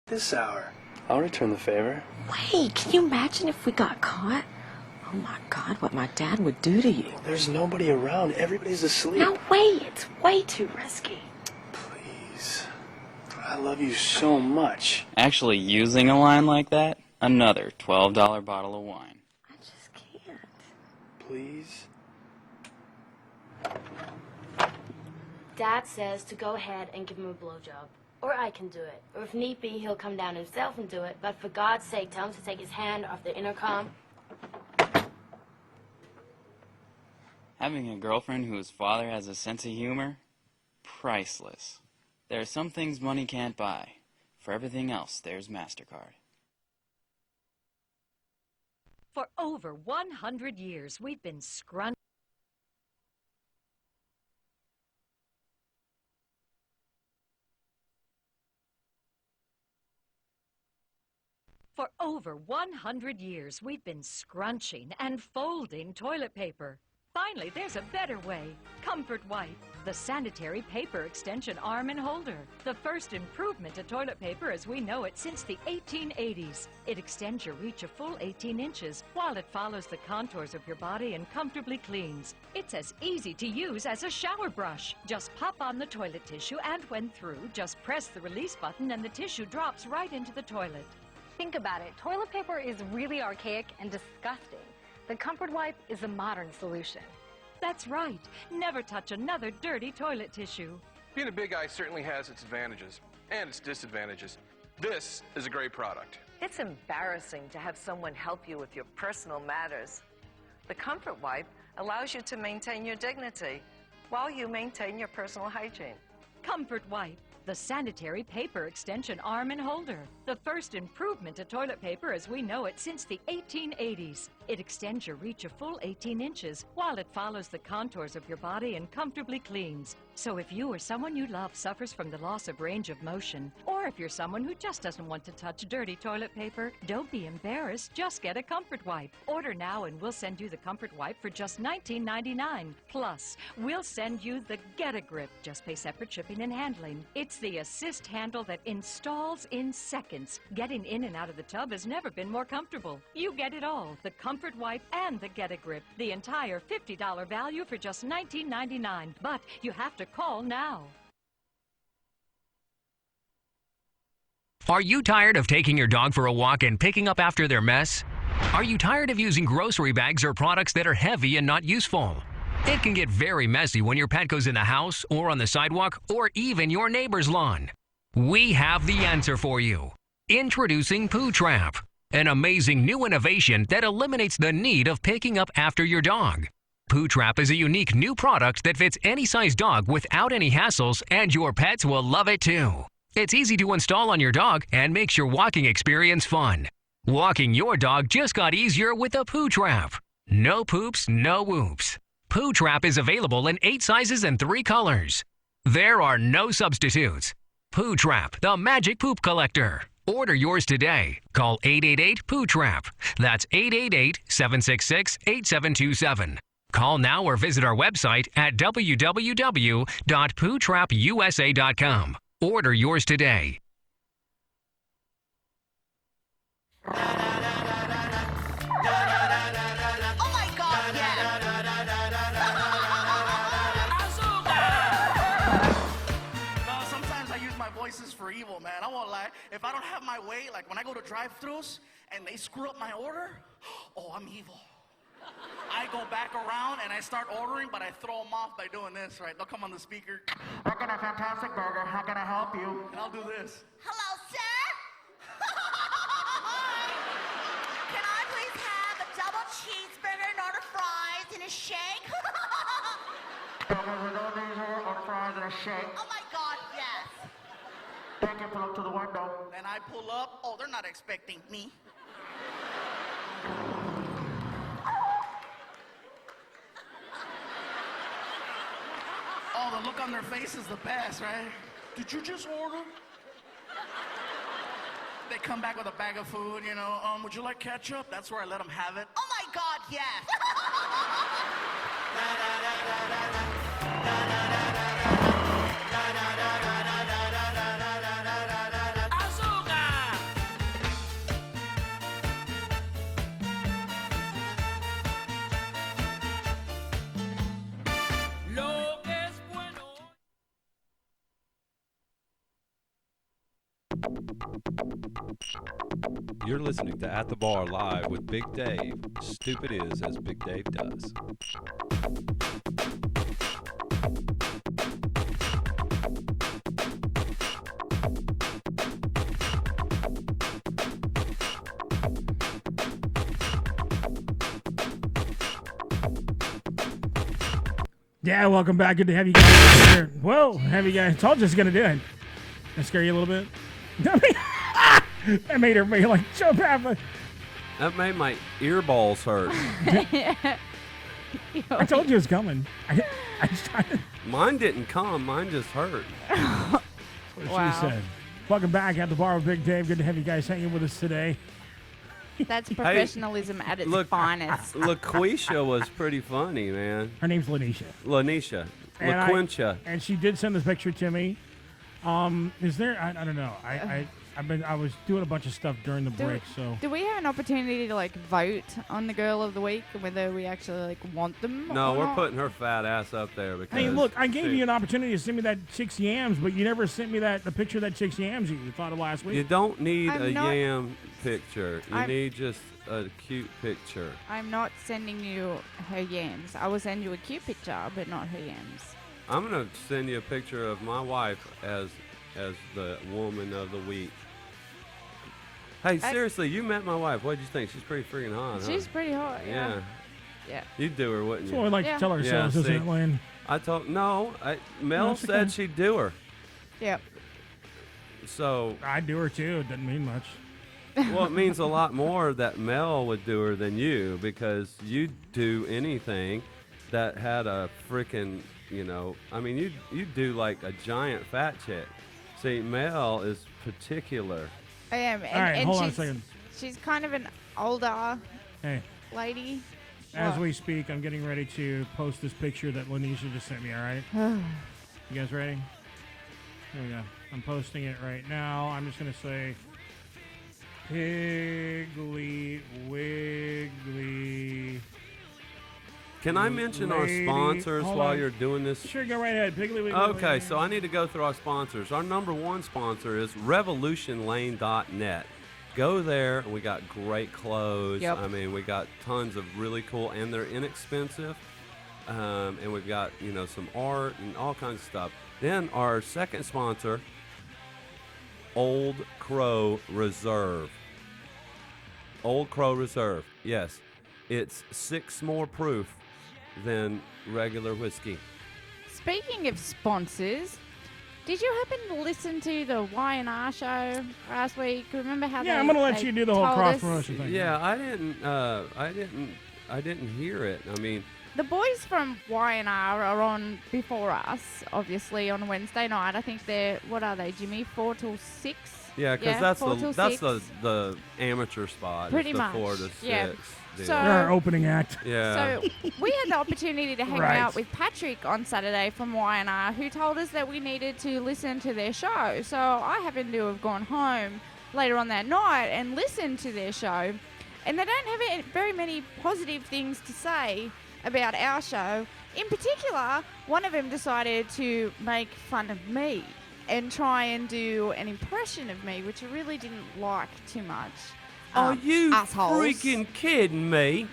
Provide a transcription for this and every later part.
This hour. I'll return the favor. Wait, can you imagine if we got caught? Oh my God, what my dad would do to you. There's nobody around. Everybody's asleep. No way, it's way too risky. Please. I love you so much. Actually using a line like that, another $12 bottle of wine. I just can't. Please. Dad says to go ahead and give him a blowjob. Or I can do it. Or if need be, he'll come down himself and do it. But for God's sake, tell him to take his hand off the intercom. Having a girlfriend whose father has a sense of humor? Priceless. There are some things money can't buy. For everything else, there's MasterCard. For over 100 years, we've been scrunching. For over 100 years, we've been scrunching and folding toilet paper. Finally, there's a better way. Comfort Wipe, the sanitary paper extension arm and holder. The first improvement to toilet paper as we know it since the 1880s. It extends your reach a full 18 inches while it follows the contours of your body and comfortably cleans. It's as easy to use as a shower brush. Just pop on the toilet tissue and when through, just press the release button and the tissue drops right into the toilet. Think about it. Toilet paper is really archaic and disgusting. The Comfort Wipe is a modern solution. That's right. Never touch another dirty toilet tissue. Being a big guy certainly has its advantages and its disadvantages. This is a great product. It's embarrassing to have someone help you with your personal matters. The Comfort Wipe allows you to maintain your dignity while you maintain your personal hygiene. Comfort Wipe, the sanitary paper extension arm and holder. The first improvement to toilet paper as we know it since the 1880s. It extends your reach a full 18 inches while it follows the contours of your body and comfortably cleans. So if you or someone you love suffers from the loss of range of motion, or if you're someone who just doesn't want to touch dirty toilet paper, don't be embarrassed, just get a Comfort Wipe. Order now and we'll send you the Comfort Wipe for just $19.99. Plus, we'll send you the Get-A-Grip. Just pay separate shipping and handling. It's the assist handle that installs in seconds. Getting in and out of the tub has never been more comfortable. You get it all, the Comfort Wipe and the Get-A-Grip. The entire $50 value for just $19.99. But you have to call now. Are you tired of taking your dog for a walk and picking up after their mess? Are you tired of using grocery bags or products that are heavy and not useful? It can get very messy when your pet goes in the house or on the sidewalk or even your neighbor's lawn. We have the answer for you. Introducing Poo Trap, an amazing new innovation that eliminates the need of picking up after your dog. Poo Trap is a unique new product that fits any size dog without any hassles, and your pets will love it too. It's easy to install on your dog and makes your walking experience fun. Walking your dog just got easier with a Poo Trap. No poops, no whoops. Poo Trap is available in 8 sizes and 3 colors. There are no substitutes. Poo Trap, the magic poop collector. Order yours today. Call 888-POO-TRAP. That's 888-766-8727. Call now or visit our website at www.pootrapusa.com. Order yours today. Oh my God, yeah! Sometimes I use my voices for evil, man. I won't lie. If I don't have my way, like when I go to drive-thrus and they screw up my order, oh, I'm evil. I go back around and I start ordering, but I throw them off by doing this, right? They'll come on the speaker. I got a fantastic burger. How can I help you? And I'll do this. Hello, sir? Can I please have a double cheeseburger and order fries and a shake? Fries and a shake. Oh my God, yes. Thank you. Pull up to the window. Then I pull up. Oh, they're not expecting me. Oh, the look on their face is the best, right? Did you just order? They come back with a bag of food, you know. Would you like ketchup? That's where I let them have it. Oh my God, yes. You're listening to At the Bar Live with Big Dave. Stupid is as Big Dave does. Yeah, welcome back. Good to have you guys here. Whoa, have you guys. Told you it's going to do it. That scare you a little bit? That made everybody like jump out. That made my earballs hurt. I told you it was coming. I was trying to. Mine didn't come. Mine just hurt. That's what she said. Welcome back at the bar with Big Dave. Good to have you guys hanging with us today. That's professionalism at its finest. LaQuisha was pretty funny, man. Her name's Lanisha. Lanisha. LaQuincha. And she did send this picture to me. Is there? I don't know. I was doing a bunch of stuff during the break, so. Do we have an opportunity to like vote on the girl of the week, whether we actually like want them? No, or we're not? putting her fat ass up there because. Hey, look, I gave you an opportunity to send me that chicks yams, but you never sent me the picture of that chicks yams you thought of last week. You don't need I'm a not- yam picture. You need just a cute picture. I'm not sending you her yams. I will send you a cute picture, but not her yams. I'm gonna send you a picture of my wife as the woman of the week. Hey, seriously, you met my wife. What'd you think? She's pretty freaking hot, huh? She's pretty hot. Yeah. Yeah. You'd do her, wouldn't you? That's what we like to tell ourselves, isn't it, Lynn? Mel said she'd do her. Yep. So I'd do her too. It doesn't mean much. Well, it means a lot more that Mel would do her than you because you'd do anything that had a freaking, I mean, you'd do like a giant fat chick. See, Mel is particular. I am. All right, and hold she's, on a second. She's kind of an older Hey, lady. as What? we speak, I'm getting ready to post this picture that Lanisha just sent me, all right? You guys ready? Here we go. I'm posting it right now. I'm just going to say, Piggly Wiggly. Can I mention our Lady- sponsors hold while on. you're doing this? Sure, go right ahead. Piggly Wiggly. Okay, so I need to go through our sponsors. Our number one sponsor is RevolutionLane.net. Go there, and we got great clothes. Yep. I mean, we got tons of really cool, and they're inexpensive. And we've got, some art and all kinds of stuff. Then our second sponsor, Old Crow Reserve. Old Crow Reserve, yes. It's 6 more proof than regular whiskey. Speaking of sponsors, did you happen to listen to the Y&R show last week? Remember how Yeah, they, I'm going to let they you do the whole told cross us- promotion thing. Yeah, I didn't hear it. I mean, The boys from Y&R are on before us, obviously, on Wednesday night. I think they're, what are they, Jimmy? 4 till 6? yeah, because 4 till that's 6. the amateur spot. Pretty it's the much, 4 to 6. yeah. deal. So- They're our opening act. Yeah. So we had the opportunity to hang Right. out with Patrick on Saturday from Y&R, who told us that we needed to listen to their show. So I happened to have gone home later on that night and listened to their show. And they don't have very many positive things to say about our show. In particular, one of them decided to make fun of me and try and do an impression of me, which I really didn't like too much. Are you assholes. freaking kidding me?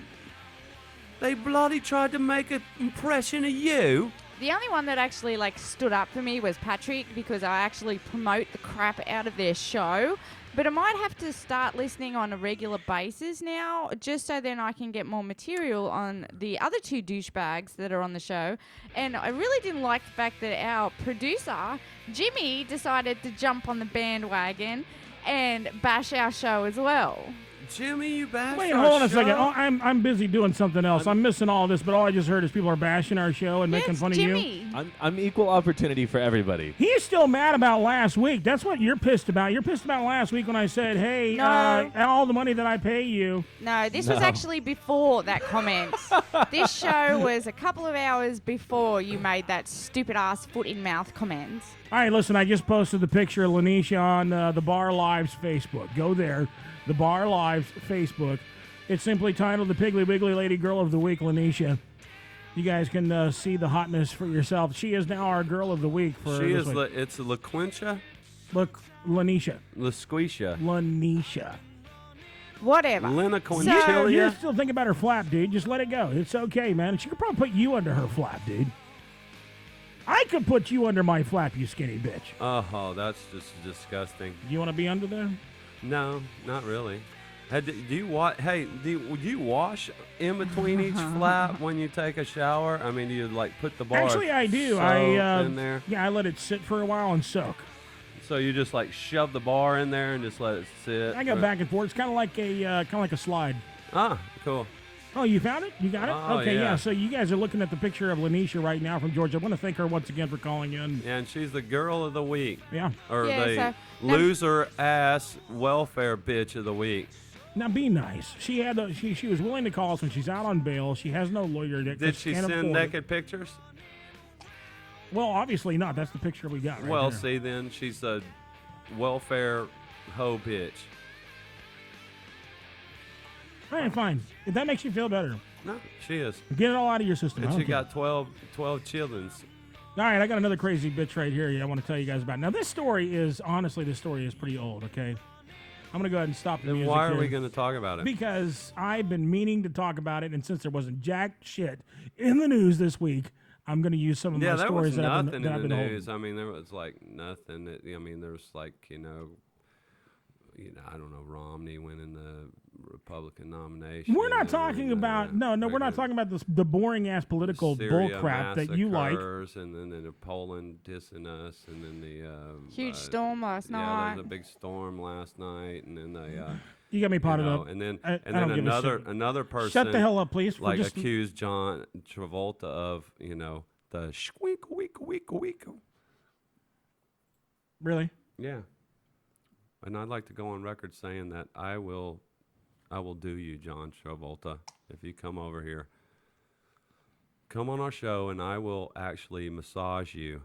They bloody tried to make an impression of you. The only one that actually stood up for me was Patrick, because I actually promote the crap out of their show. But I might have to start listening on a regular basis now, just so then I can get more material on the other 2 douchebags that are on the show. And I really didn't like the fact that our producer, Jimmy, decided to jump on the bandwagon and bash our show as well. Jimmy, you bashed Wait, our hold on a show? second. Oh, I'm busy doing something else. I'm missing all this, but all I just heard is people are bashing our show and making fun of you. Jimmy. I'm equal opportunity for everybody. He's still mad about last week. That's what you're pissed about. You're pissed about last week when I said, hey, No. all the money that I pay you. No, this was actually before that comment. This show was a couple of hours before you made that stupid-ass foot-in-mouth comment. All right, listen, I just posted the picture of Lanisha on the Bar Live's Facebook. Go there, the Bar Live's Facebook. It's simply titled The Piggly Wiggly Lady Girl of the Week, Lanisha. You guys can see the hotness for yourself. She is now our Girl of the Week for She this is. week. It's LaQuincha. Look, Lanisha. Lanisha. Whatever. Lena You Quintilia. still think about her flap, dude. Just let it go. It's okay, man. She could probably put you under her flap, dude. I could put you under my flap, you skinny bitch. Oh, that's just disgusting. You want to be under there? No, not really. Hey, do you wash in between each flap when you take a shower? I mean, do you like put the bar Actually, I do. soap in there? Yeah, I let it sit for a while and soak. So you just like shove the bar in there and just let it sit. I go back and forth. It's kind of like a slide. Ah, cool. Oh, you found it? You got it? Oh, Okay, yeah. So you guys are looking at the picture of Lanisha right now from Georgia. I want to thank her once again for calling in. Yeah, and she's the girl of the week. Yeah. Or Yeah, the so- loser ass welfare bitch of the week. Now be nice. She had she was willing to call us when she's out on bail. She has no lawyer. Did she send naked pictures? Well, obviously not. That's the picture we got right Well, there. see, then she's a welfare hoe bitch. All right, fine. If that makes you feel better, No, she is. get it all out of your system. And I she don't care. got 12 children. All right, I got another crazy bitch right here I want to tell you guys about. Now, this story is pretty old, okay? I'm going to go ahead and stop the Then music why are here. we going to talk about it? Because I've been meaning to talk about it, and since there wasn't jack shit in the news this week, I'm going to use some of Yeah, my there stories was that I've nothing been in the holding. news. I mean, there was like nothing. There was like, I don't know, Romney winning the Republican nomination. We're not and talking then, about we're not talking about the boring ass political bull Syria crap that you like. massacres, and then the Poland dissing us, and then the Huge storm last Yeah, night. there was a big storm last night, and then they. You got me potted up. And then I don't give a shit. another person. Shut the hell up, please. We're Like just- accused John Travolta of the squeak week week week. Really? Yeah. And I'd like to go on record saying that I will do you, John Travolta, if you come over here. Come on our show, and I will actually massage you.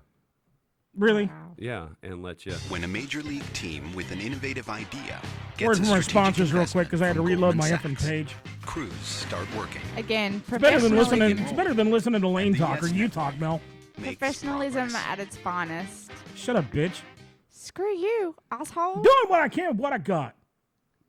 Really? Yeah, and let you. When a major league team with an innovative idea Word gets a from our strategic sponsors real quick because I had to from reload my Goldman effing Sachs, page. crews start working. Again, It's better than listening. professionalism, It's better than listening to Lane talk or you talk, Mel. professionalism at its finest. Shut up, bitch. Screw you, asshole. Doing what I can with what I got.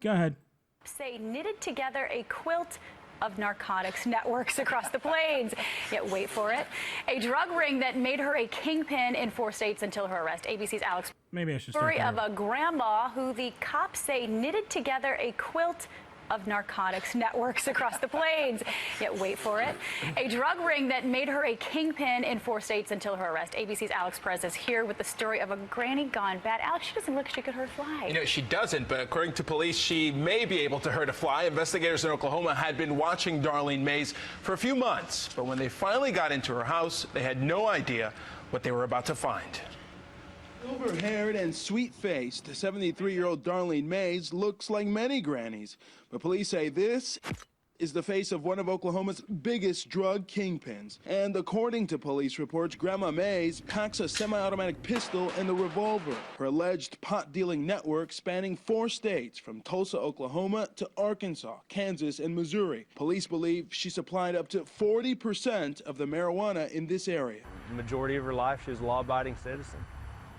Go ahead. Say knitted together a quilt of narcotics networks across the plains. Yet wait for it. A drug ring that made her a kingpin in 4 states until her arrest. ABC's Alex. Maybe I should Story start of there. a grandma who the cops say knitted together a quilt of narcotics networks across the plains. Yet wait for it. A drug ring that made her a kingpin in 4 states until her arrest. ABC's Alex Perez is here with the story of a granny gone bad. Alex, she doesn't look like she could hurt a fly. You know, she doesn't, but according to police, she may be able to hurt a fly. Investigators in Oklahoma had been watching Darlene Mays for a few months, but when they finally got into her house, they had no idea what they were about to find. Silver-haired and sweet-faced, 73-year-old Darlene Mays looks like many grannies, but police say this is the face of one of Oklahoma's biggest drug kingpins. And according to police reports, Grandma Mays packs a semi-automatic pistol and a revolver. Her alleged pot-dealing network spanning 4 states, from Tulsa, Oklahoma to Arkansas, Kansas, and Missouri. Police believe she supplied up to 40% of the marijuana in this area. The majority of her life, she was a law-abiding citizen.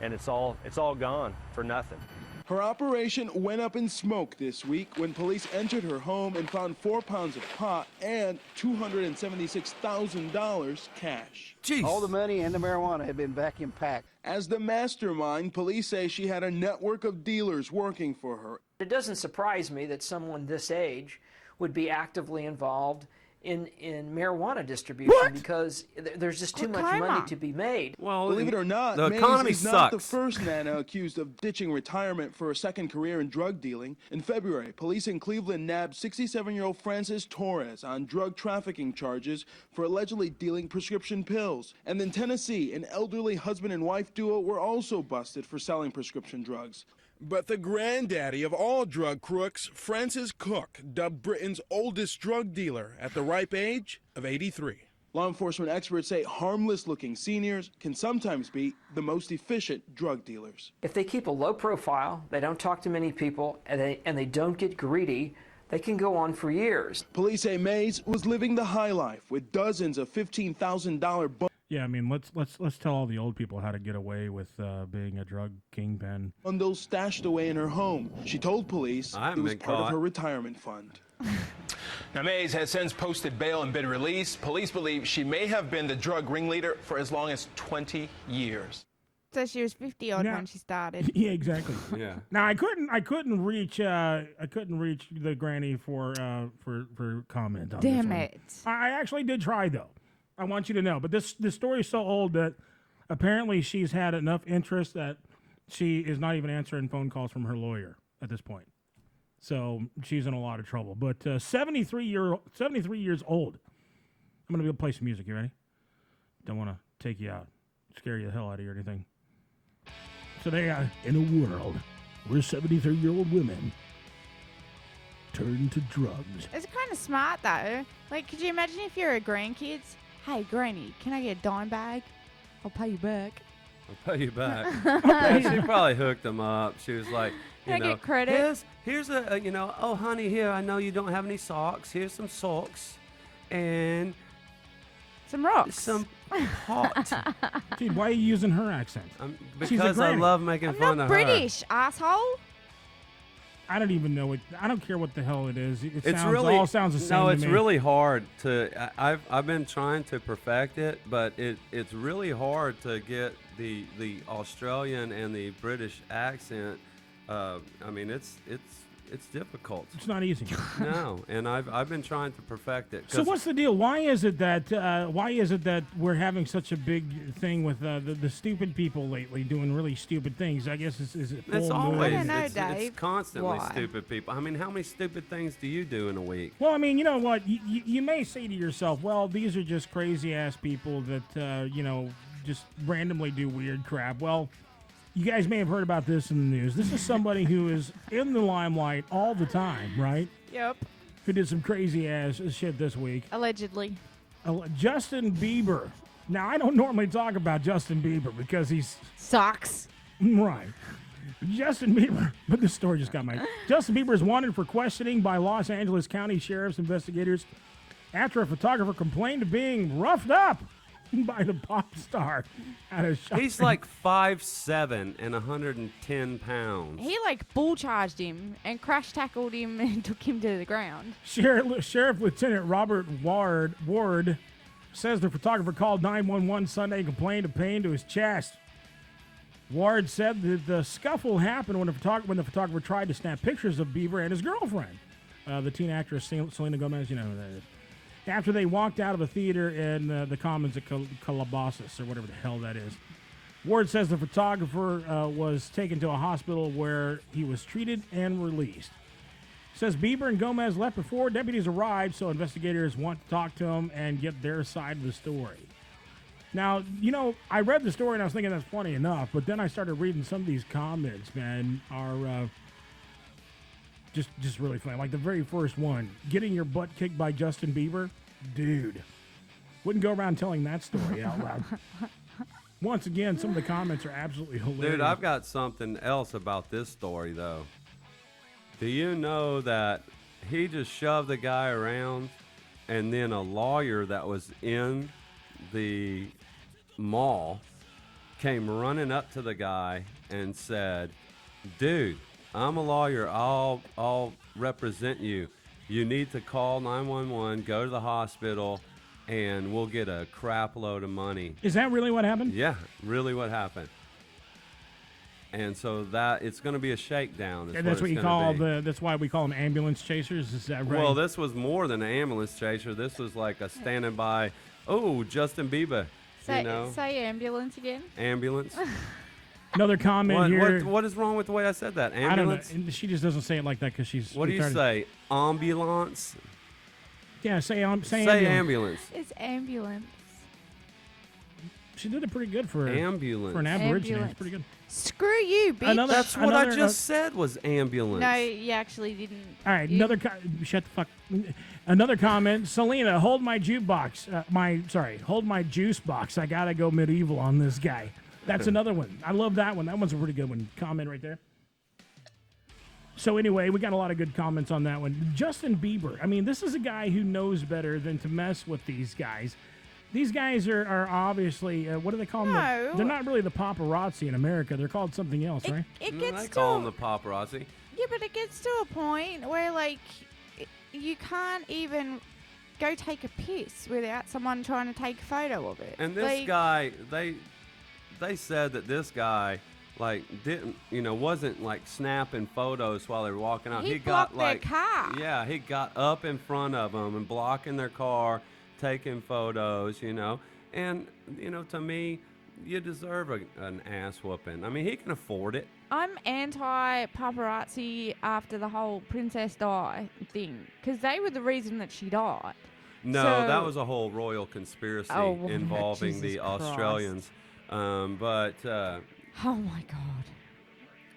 And it's all gone for nothing. Her operation went up in smoke this week when police entered her home and found 4 pounds of pot and $276,000 cash. Jeez. All the money and the marijuana had been vacuum packed. As the mastermind, police say she had a network of dealers working for her. It doesn't surprise me that someone this age would be actively involved in marijuana distribution because there's just too much money to be made. Well, Believe it or not, the Mays economy is not the sucks. first Nana accused of ditching retirement for a second career in drug dealing. In February, police in Cleveland nabbed 67-year-old Francis Torres on drug trafficking charges for allegedly dealing prescription pills. And in Tennessee, an elderly husband and wife duo were also busted for selling prescription drugs. But the granddaddy of all drug crooks, Francis Cook, dubbed Britain's oldest drug dealer at the ripe age of 83. Law enforcement experts say harmless-looking seniors can sometimes be the most efficient drug dealers. If they keep a low profile, they don't talk to many people, and they don't get greedy, they can go on for years. Police say Mays was living the high life with dozens of $15,000 Yeah, I mean, let's tell all the old people how to get away with being a drug kingpin. Bundles stashed away in her home. She told police it was part of her retirement fund. Now, Mays has since posted bail and been released. Police believe she may have been the drug ringleader for as long as 20 years. So she was 50-odd when she started. Yeah, exactly. Yeah. Now I couldn't reach the granny for comment on this Damn one. it. I actually did try though. I want you to know, but this story is so old that apparently she's had enough interest that she is not even answering phone calls from her lawyer at this point. So she's in a lot of trouble. But 73 years old. I'm gonna go play some music. You ready? Don't want to take you out, scare you the hell out of you or anything. So they are in a world where 73-year-old women turn to drugs. It's kind of smart though. Like, could you imagine if you're a grandkids? Hey, Granny, can I get a dime bag? I'll pay you back. I'll pay you back. Yeah, she probably hooked them up. She was like, Can I get credit? Here's a, oh, honey, here, I know you don't have any socks. Here's some socks and some rocks. Some pot. Dude, why are you using her accent? Because I love making fun of her. British, asshole. I don't even know it. I don't care what the hell it is. It It's sounds, really all sounds the same no. to It's me. really hard to. I've been trying to perfect it, but it's really hard to get the Australian and the British accent. I mean, it's difficult. It's not easy. No, and I've been trying to perfect it. So what's the deal? Why is it that we're having such a big thing with the stupid people lately doing really stupid things? I guess is it? It's full always moon? it's constantly Why? stupid people. I mean, how many stupid things do you do in a week? Well, I mean, you know what? You may say to yourself, well, these are just crazy ass people that just randomly do weird crap. Well, you guys may have heard about this in the news. This is somebody who is in the limelight all the time, right? Yep. Who did some crazy ass shit this week. Allegedly. Justin Bieber. Now, I don't normally talk about Justin Bieber because he's... Sucks. Right. Justin Bieber. But this story just got my... Justin Bieber is wanted for questioning by Los Angeles County Sheriff's investigators after a photographer complained of being roughed up by the pop star at a shopping. He's like 5'7" and 110 pounds. He bull charged him and crash tackled him and took him to the ground. Sheriff Lieutenant Robert Ward says the photographer called 911 Sunday and complained of pain to his chest. Ward said that the scuffle happened when the photographer tried to snap pictures of Bieber and his girlfriend, the teen actress Selena Gomez. You know who that is. After they walked out of a theater in the Commons at Calabasas, or whatever the hell that is. Ward says the photographer was taken to a hospital where he was treated and released. Says Bieber and Gomez left before deputies arrived, so investigators want to talk to them and get their side of the story. Now, I read the story and I was thinking that's funny enough, but then I started reading some of these comments, man, are... Just really funny. Like the very first one, getting your butt kicked by Justin Bieber, dude. Wouldn't go around telling that story out loud. Once again, some of the comments are absolutely hilarious. Dude, I've got something else about this story, though. Do you know that he just shoved the guy around, and then a lawyer that was in the mall came running up to the guy and said, dude, I'm a lawyer. I'll represent you. You need to call 911, go to the hospital, and we'll get a crap load of money. Is that really what happened? Yeah, really what happened. And so it's going to be a shakedown. And that's what you call that's why we call them ambulance chasers. Is that right? Well, this was more than an ambulance chaser. This was like a standing by. Oh, Justin Bieber. Say ambulance again. Ambulance. Another comment here. What is wrong with the way I said that? Ambulance? I don't know. She just doesn't say it like that because she's... What do you say? Ambulance? Yeah, say ambulance. Ambulance. It's ambulance. She did it pretty good for ambulance. For an Aborigine. It's pretty good. Screw you, bitch. That's what I just said was ambulance. No, you actually didn't. All right, shut the fuck. Another comment. Selena, hold my jukebox. Hold my juice box. I gotta go medieval on this guy. That's another one. I love that one. That one's a pretty good one. Comment right there. So anyway, we got a lot of good comments on that one. Justin Bieber. I mean, this is a guy who knows better than to mess with these guys. These guys are obviously, what do they call them? No. They're not really the paparazzi in America. They're called something else, right? It They gets call to them the paparazzi. yeah, but it gets to a point where like you can't even go take a piss without someone trying to take a photo of it. And this Like, guy, they said that this guy wasn't like snapping photos while they were walking out. He got blocked their like car. Yeah, he got up in front of them and blocking their car, taking photos. And to me, you deserve an ass whooping. I mean, he can afford it. I'm anti-paparazzi after the whole Princess Di thing because they were the reason that she died. No, So- that was a whole royal conspiracy Oh, well, involving Jesus the Christ. Australians. But Oh my God.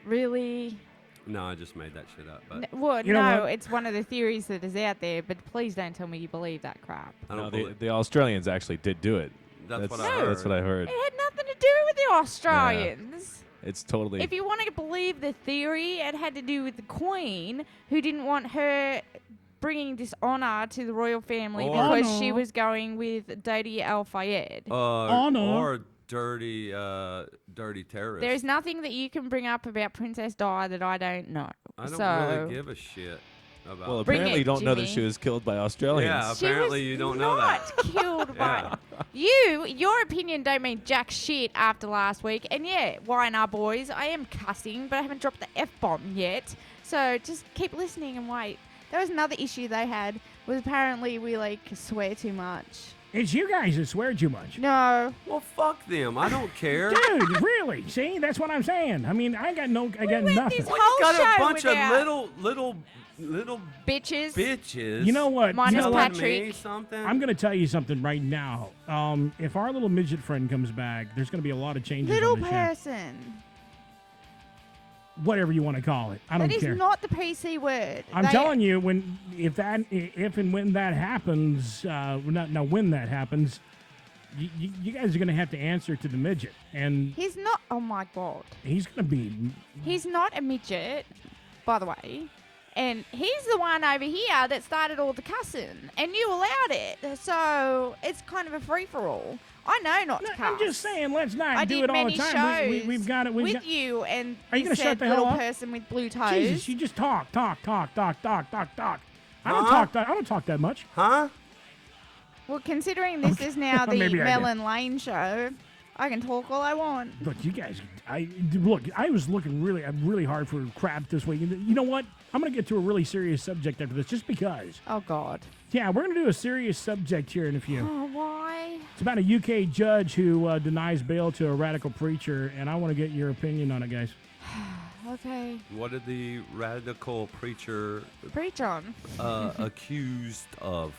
Really? no, I just made that shit up. But Well, You know no, what? it's one of the theories that is out there, but please don't tell me you believe that crap. I don't No, believe. the The Australians actually did do it. That's what I That's heard. what I heard. It had nothing to do with the Australians. It's totally. If you want to believe the theory, it had to do with the Queen, who didn't want her bringing dishonor to the royal family Or- because she Honor. was going with Dodi Al Fayed. Honor. Or dirty terrorists. There's nothing that you can bring up about Princess Di that I don't know. I don't so really give a shit about. well, Bring apparently it, you don't know that Jimmy. she was killed by Australians. Yeah, She apparently was you don't know that. not killed by your opinion don't mean jack shit after last week. And yeah, YNR boys, I am cussing, but I haven't dropped the F-bomb yet. So just keep listening and wait. There was another issue they had was apparently we like swear too much. It's you guys that swear too much. No. Well, fuck them. I don't care. Dude, really? See, that's what I'm saying. I mean, I got nothing. this Well, whole you got a show bunch of without- little bitches. You know what? Minus You know what? Patrick. Something. I'm going to tell you something right now. If our little midget friend comes back, there's going to be a lot of changes Little on the show. person. Whatever you want to call it. I don't That care. is not the PC word. I'm telling you, if and when that happens, when that happens, you guys are going to have to answer to the midget, and He's not. Oh my God. he's going to be. He's not a midget, by the way. And he's the one over here that started all the cussing, and you allowed it. So it's kind of a free for all. I know not to cuss. I'm just saying, let's not I do did it all the many time. shows We've got it. We've with got, you and Are you this gonna shut said the hell little up? person with blue toes. Jesus, you just talk. I don't Huh? talk that. I don't talk that much. Huh? Well, considering this is now the Maybe I Mel did. and Lane show, I can talk all I want. Look, you guys. I was looking really hard for crap this week. You know what? I'm gonna get to a really serious subject after this, just because. Oh God. Yeah, we're gonna do a serious subject here in a few. Oh, why? It's about a UK judge who denies bail to a radical preacher, and I want to get your opinion on it, guys. Okay. What did the radical preacher Preach on. accused of?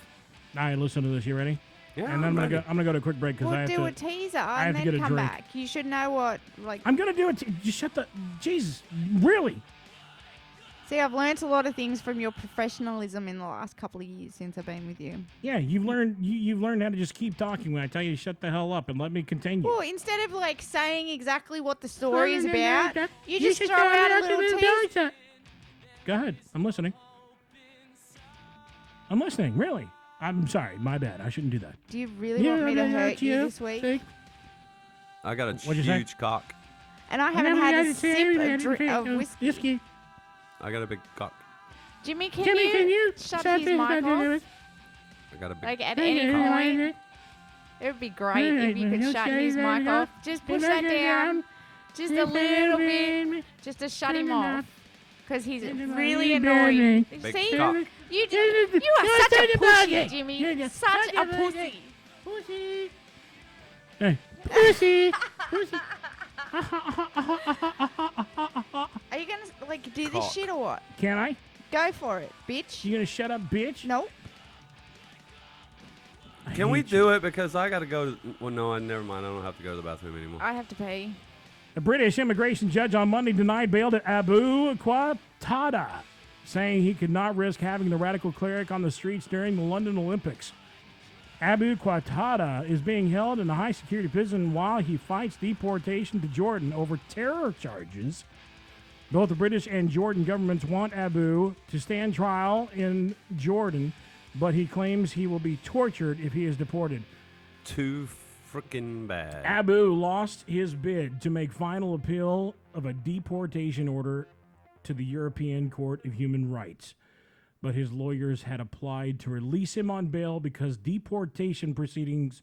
All right, listen to this. You ready? Yeah, And then I'm I'm ready. gonna go to a quick break because I We'll have do to. a teaser I have and to then get a come drink. back. You should know what, like. I'm gonna do it. Just shut the. Jesus, really? See, I've learnt a lot of things from your professionalism in the last couple of years since I've been with you. Yeah, you've learned. You've learned how to just keep talking when I tell you to shut the hell up and let me continue. Well, instead of like saying exactly what the story is No, no, no, about, no. you You just should throw go out a out to little the tease. Go ahead. I'm listening. I'm listening. Really. I'm sorry. My bad. I shouldn't do that. Do you really want me to hurt you this week? I got a What'd you say? huge cock. And I haven't had a sip of whiskey. I got a big cock. Jimmy, can Jimmy, you can you shut shut his this mic back into off? it? I got a big. Like at any point, it would be great if you could shut his mic off. Just push that down, just a little bit, just to shut him off, because he's really annoying. Big See, cock. you are such a pussy, Jimmy. Such a pussy. Pussy. Hey, pussy. Pussy. Are you gonna like do this Cock. shit or what? Can I? Go for it, bitch. You gonna shut up, bitch? Nope. Can we do it? Because I got to go. Well, no, never mind. I don't have to go to the bathroom anymore. I have to pee. A British immigration judge on Monday denied bail to Abu Qatada, saying he could not risk having the radical cleric on the streets during the London Olympics. Abu Qatada is being held in a high-security prison while he fights deportation to Jordan over terror charges. Both the British and Jordan governments want Abu to stand trial in Jordan, but he claims he will be tortured if he is deported. too freaking bad. Abu lost his bid to make final appeal of a deportation order to the European Court of Human Rights, but his lawyers had applied to release him on bail because deportation proceedings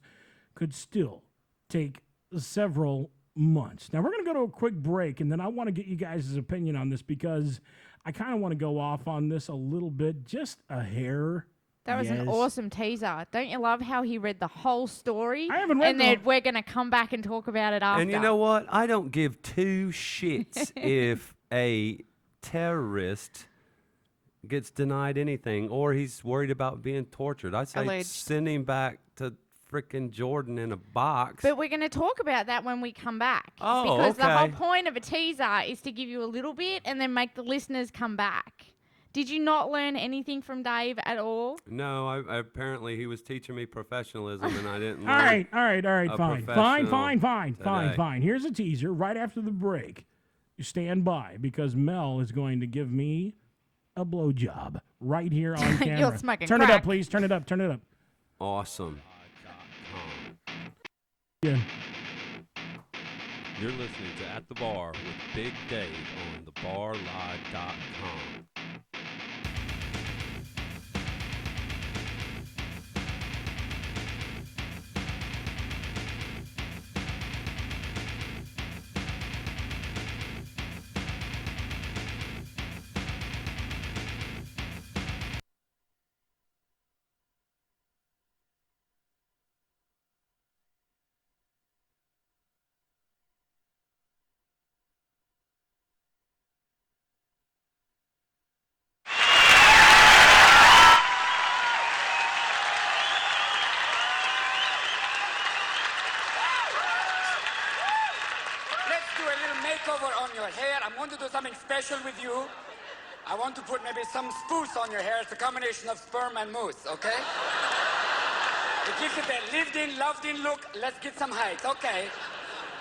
could still take several months. Now, we're going to go to a quick break, and then I want to get you guys' opinion on this because I kind of want to go off on this a little bit, just a hair. That was an awesome teaser. Don't you love how he read the whole story? I haven't read and then we're going to come back and talk about it after. And you know what? I don't give two shits if a terrorist gets denied anything or he's worried about being tortured. I say Alleged. send him back to freaking Jordan in a box. But we're going to talk about that when we come back. Oh, because the whole okay. point of a teaser is to give you a little bit and then make the listeners come back. Did you not learn anything from Dave at all? No, I apparently he was teaching me professionalism and I didn't All learn right, a fine. professional Fine. Here's a teaser right after the break. You stand by because Mel is going to give me a blowjob right here on camera. You're smoking Turn it crack. up, please. Turn it up. Awesome. Yeah. You're listening to At the Bar with Big Dave on thebarlive.com. Let's do a little makeover on your hair. I'm going to do something special with you. I want to put maybe some spooce on your hair. It's a combination of sperm and mousse, okay? It gives it that lived-in, loved-in look. Let's get some height, okay?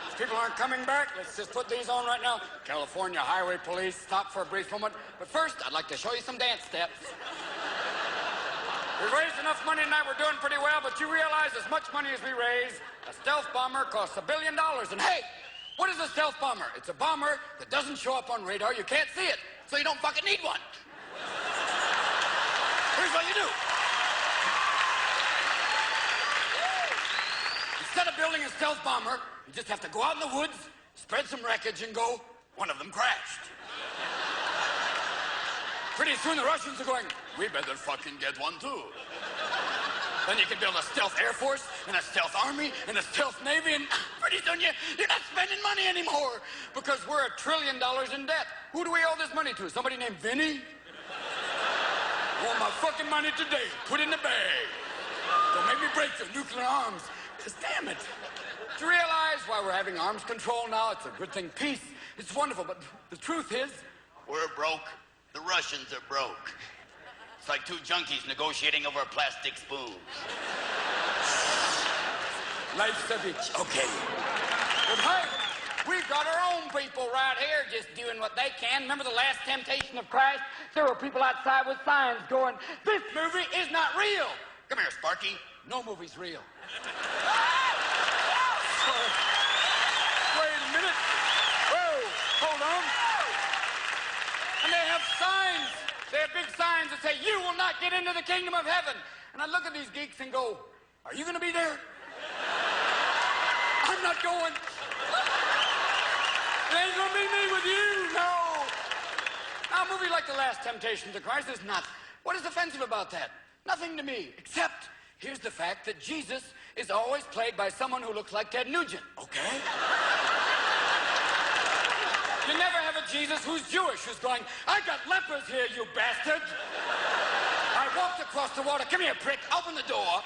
If people aren't coming back, let's just put these on right now. California Highway Police, stop for a brief moment. But first, I'd like to show you some dance steps. We've raised enough money tonight, we're doing pretty well, but you realize as much money as we raise, a stealth bomber costs $1 billion. And hey, what is a stealth bomber? It's a bomber that doesn't show up on radar. You can't see it, so you don't fucking need one. Here's what you do. Instead of building a stealth bomber, you just have to go out in the woods, spread some wreckage, and go, one of them crashed. Pretty soon the Russians are going, we better fucking get one too. Then you can build a stealth Air Force, and a stealth Army, and a stealth Navy, and pretty soon you're not spending money anymore because we're $1 trillion in debt. Who do we owe this money to? Somebody named Vinny? I want my fucking money today. Put it in the bag. Don't make me break your nuclear arms. Because damn it. Do you realize why we're having arms control now? It's a good thing. Peace. It's wonderful, but the truth is, We're broke. The Russians are broke. It's like two junkies negotiating over a plastic spoon. life's a bitch. Okay. But hey, we've got our own people right here just doing what they can. Remember the last Temptation of Christ? There were people outside with signs going, this movie is not real. Come here, Sparky. No movie's real. Wait a minute. Whoa, hold on. And they have signs. They have big signs that say, you will not get into the kingdom of heaven. And I look at these geeks and go, are you going to be there? I'm not going. It ain't going to be me with you, no. Now, a movie like The Last Temptations of Christ is not. What is offensive about that? Nothing to me, except here's the fact that Jesus is always played by someone who looks like Ted Nugent, okay? You never have a Jesus who's Jewish, who's going, I got lepers here, you bastard. I walked across the water. Come here, prick. Open the door.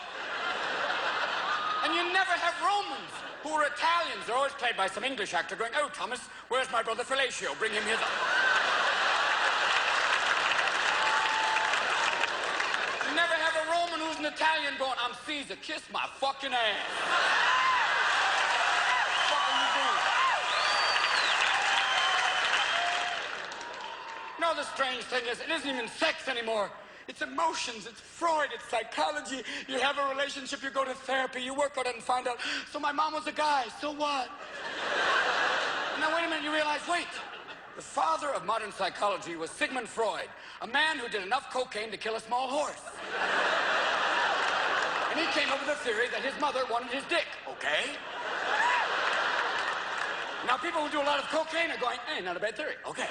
And you never have Romans who are Italians. They're always played by some English actor going, oh, Thomas, where's my brother Fellatio? Bring him here. You never have a Roman who's an Italian going, I'm Caesar. Kiss my fucking ass. What are you doing? No, the strange thing is, it isn't even sex anymore. It's emotions, it's Freud, it's psychology. You have a relationship, you go to therapy, you work on it and find out. So my mom was a guy, so what? And now wait a minute, you realize, wait. The father of modern psychology was Sigmund Freud, a man who did enough cocaine to kill a small horse. And he came up with a theory that his mother wanted his dick, okay? Now people who do a lot of cocaine are going, hey, not a bad theory, okay.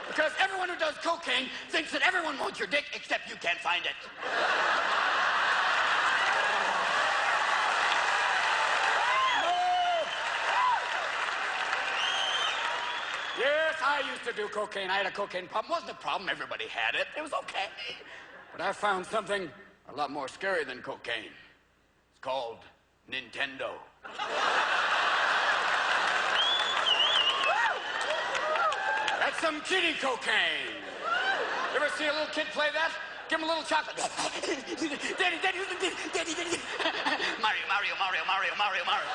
Because everyone who does cocaine thinks that everyone wants your dick except you can't find it. Yes, I used to do cocaine. I had a cocaine problem. It wasn't a problem. Everybody had it. It was okay. But I found something a lot more scary than cocaine. It's called Nintendo. That's some kiddie cocaine. You ever see a little kid play that? Give him a little chocolate. Daddy, Daddy, Daddy, Daddy. Mario, Mario, Mario, Mario, Mario, Mario.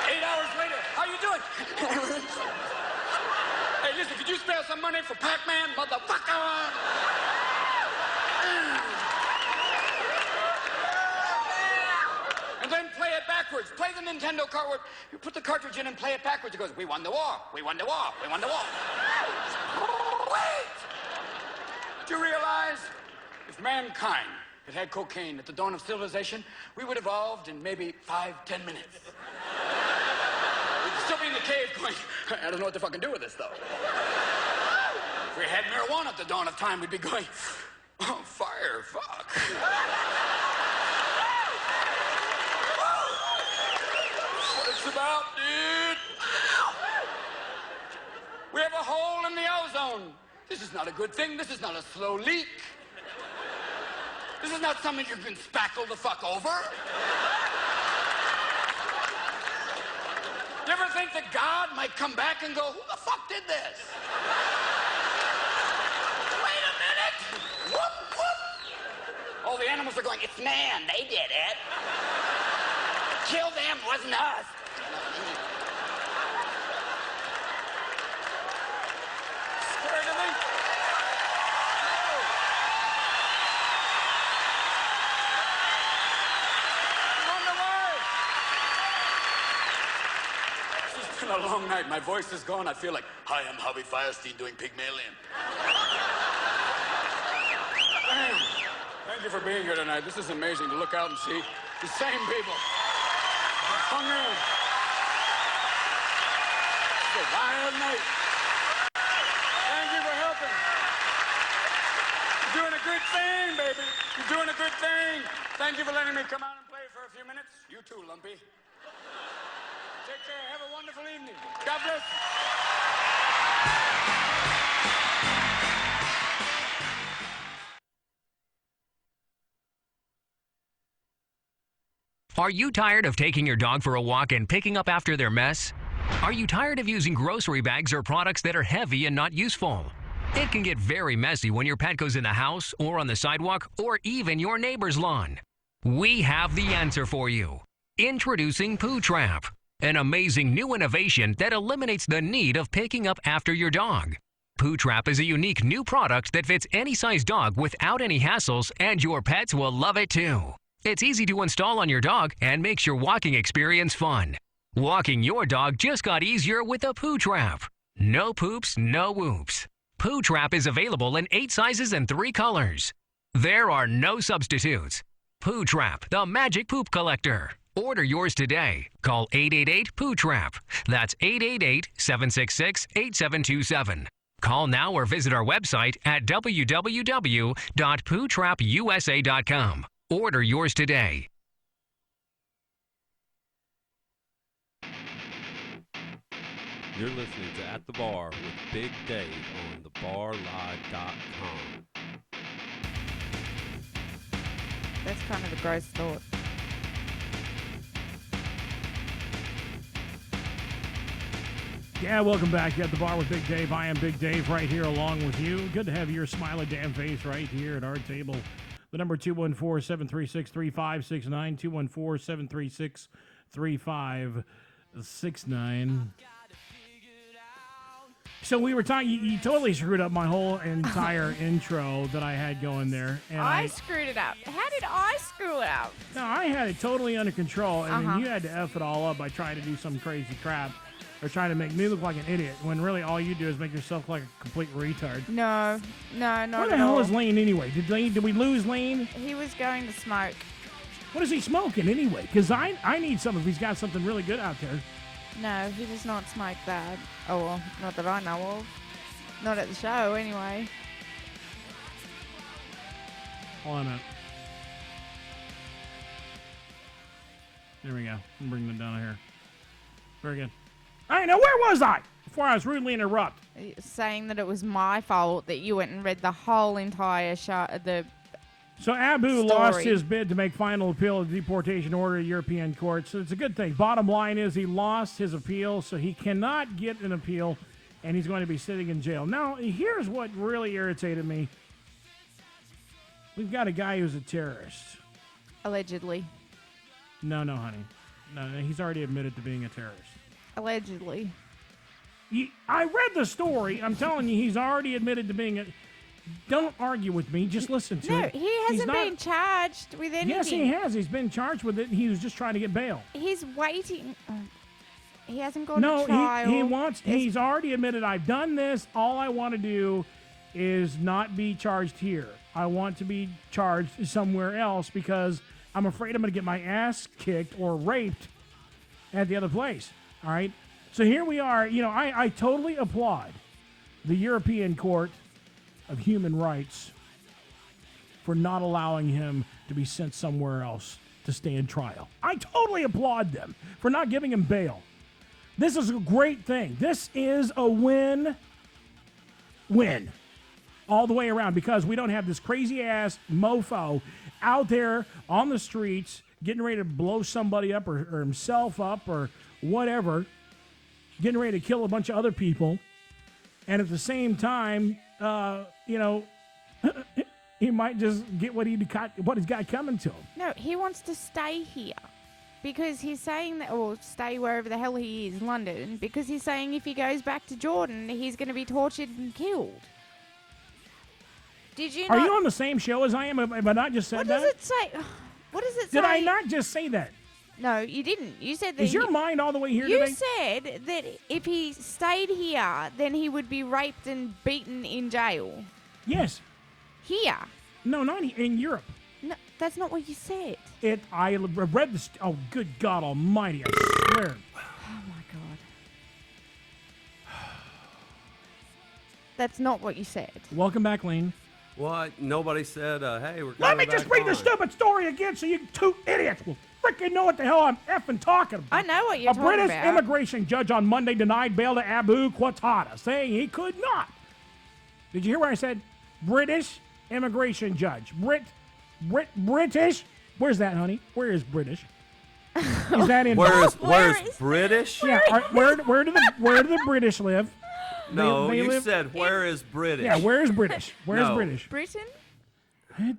8 hours later, how you doing? Hey, listen, could you spare some money for Pac-Man, motherfucker? And then play it backwards. Play the Nintendo card. You put the cartridge in and play it backwards. It goes, we won the war. We won the war. We won the war. Wait! Do you realize if mankind had had cocaine at the dawn of civilization, we would have evolved in maybe 5-10 minutes. We'd still be in the cave going, I don't know what to fucking do with this, though. If we had marijuana at the dawn of time, we'd be going, oh, fire, fuck. What it's about, dude. We have a hole in the ozone. This is not a good thing. This is not a slow leak. This is not something you can spackle the fuck over. You ever think that God might come back and go, who the fuck did this? Wait a minute. Whoop, whoop. All the animals are going, it's man, they did it. Kill them, wasn't us. Scared of me? It's been a long night. My voice is gone. I feel like, hi, I'm Harvey Firestein doing Pygmalion. Thank you for being here tonight. This is amazing to look out and see the same people. Hung in. It's a wild night. Thank you for helping. You're doing a good thing, baby. You're doing a good thing. Thank you for letting me come out and play for a few minutes. You too, Lumpy. Take care. Have a wonderful evening. God bless you. Are you tired of taking your dog for a walk and picking up after their mess? Are you tired of using grocery bags or products that are heavy and not useful? It can get very messy when your pet goes in the house or on the sidewalk or even your neighbor's lawn. We have the answer for you. Introducing Poo Trap, an amazing new innovation that eliminates the need of picking up after your dog. Poo Trap is a unique new product that fits any size dog without any hassles, and your pets will love it too. It's easy to install on your dog and makes your walking experience fun. Walking your dog just got easier with a Poo Trap. No poops, no whoops. Poo Trap is available in 8 sizes and 3 colors. There are no substitutes. Poo Trap, the magic poop collector. Order yours today. Call 888-POO-TRAP. That's 888-766-8727. Call now or visit our website at www.pootrapusa.com. Order yours today. You're listening to At the Bar with Big Dave on thebarlive.com. That's kind of a gross thought. Yeah, welcome back at the bar with Big Dave. I am Big Dave right here along with you. Good to have your smiley damn face right here at our table. The number 214-736-3569, 214-736-3569. So we were talking. You totally screwed up my whole entire intro that I had going there, and I screwed it up. How did I screw it up? No, I had it totally under control, and then you had to f it all up by trying to do some crazy crap or trying to make me look like an idiot when really all you do is make yourself like a complete retard. No, not Where the at hell all. is Lane anyway? Did we lose Lane? He was going to smoke. What is he smoking anyway? Because I need some if he's got something really good out there. No, he does not smoke that. Oh, well, not that I know of. Not at the show, anyway. Hold on a minute. There we go. I'm bringing them down here. Very good. All right, now where was I before I was rudely interrupted? Saying that it was my fault that you went and read the whole entire show. So Abu story. lost his bid to make final appeal of the deportation order at European court. So it's a good thing. Bottom line is he lost his appeal, so he cannot get an appeal, and he's going to be sitting in jail. Now, here's what really irritated me. We've got a guy who's a terrorist. Allegedly. No, honey. No, he's already admitted to being a terrorist. Allegedly. I read the story. I'm telling you, he's already admitted to being a... Don't argue with me. Just listen to it. No, he hasn't been charged with anything. Yes, he has. He's been charged with it. He was just trying to get bail. He's waiting. He hasn't gone to trial. No, he's already admitted, I've done this. All I want to do is not be charged here. I want to be charged somewhere else because I'm afraid I'm going to get my ass kicked or raped at the other place. All right? So here we are. You know, I totally applaud the European Court of Human Rights for not allowing him to be sent somewhere else to stand trial. I totally applaud them for not giving him bail. This is a great thing. This is a win all the way around because we don't have this crazy ass mofo out there on the streets getting ready to blow somebody up or himself up or whatever, getting ready to kill a bunch of other people, and at the same time, he might just get what he's got coming to him. No, he wants to stay here because he's saying that, or stay wherever the hell he is, London, because he's saying if he goes back to Jordan, he's going to be tortured and killed. Did you? Are you on the same show as I am? Have I not just said that? What does it say? What does it say? Did I not just say that? No, you didn't. You said that. Is your mind all the way here you today? You said that if he stayed here, then he would be raped and beaten in jail. Yes. Here. No, not in Europe. No, that's not what you said. I read this. Oh, good God Almighty! I swear. Oh my God. That's not what you said. Welcome back, Lane. What? Nobody said, hey, we're coming Let me just back read on. the stupid story again so you two idiots will freaking know what the hell I'm effing talking about. I know what you're talking about. A talking British immigration judge on Monday denied bail to Abu Qatada, saying he could not. Did you hear what I said? British immigration judge. British? Where's that, honey? Where is British? Is that in... Where's British? Yeah, where do the British live? No, they you live said, where is British? Yeah, where is British? Where's No. British? Britain?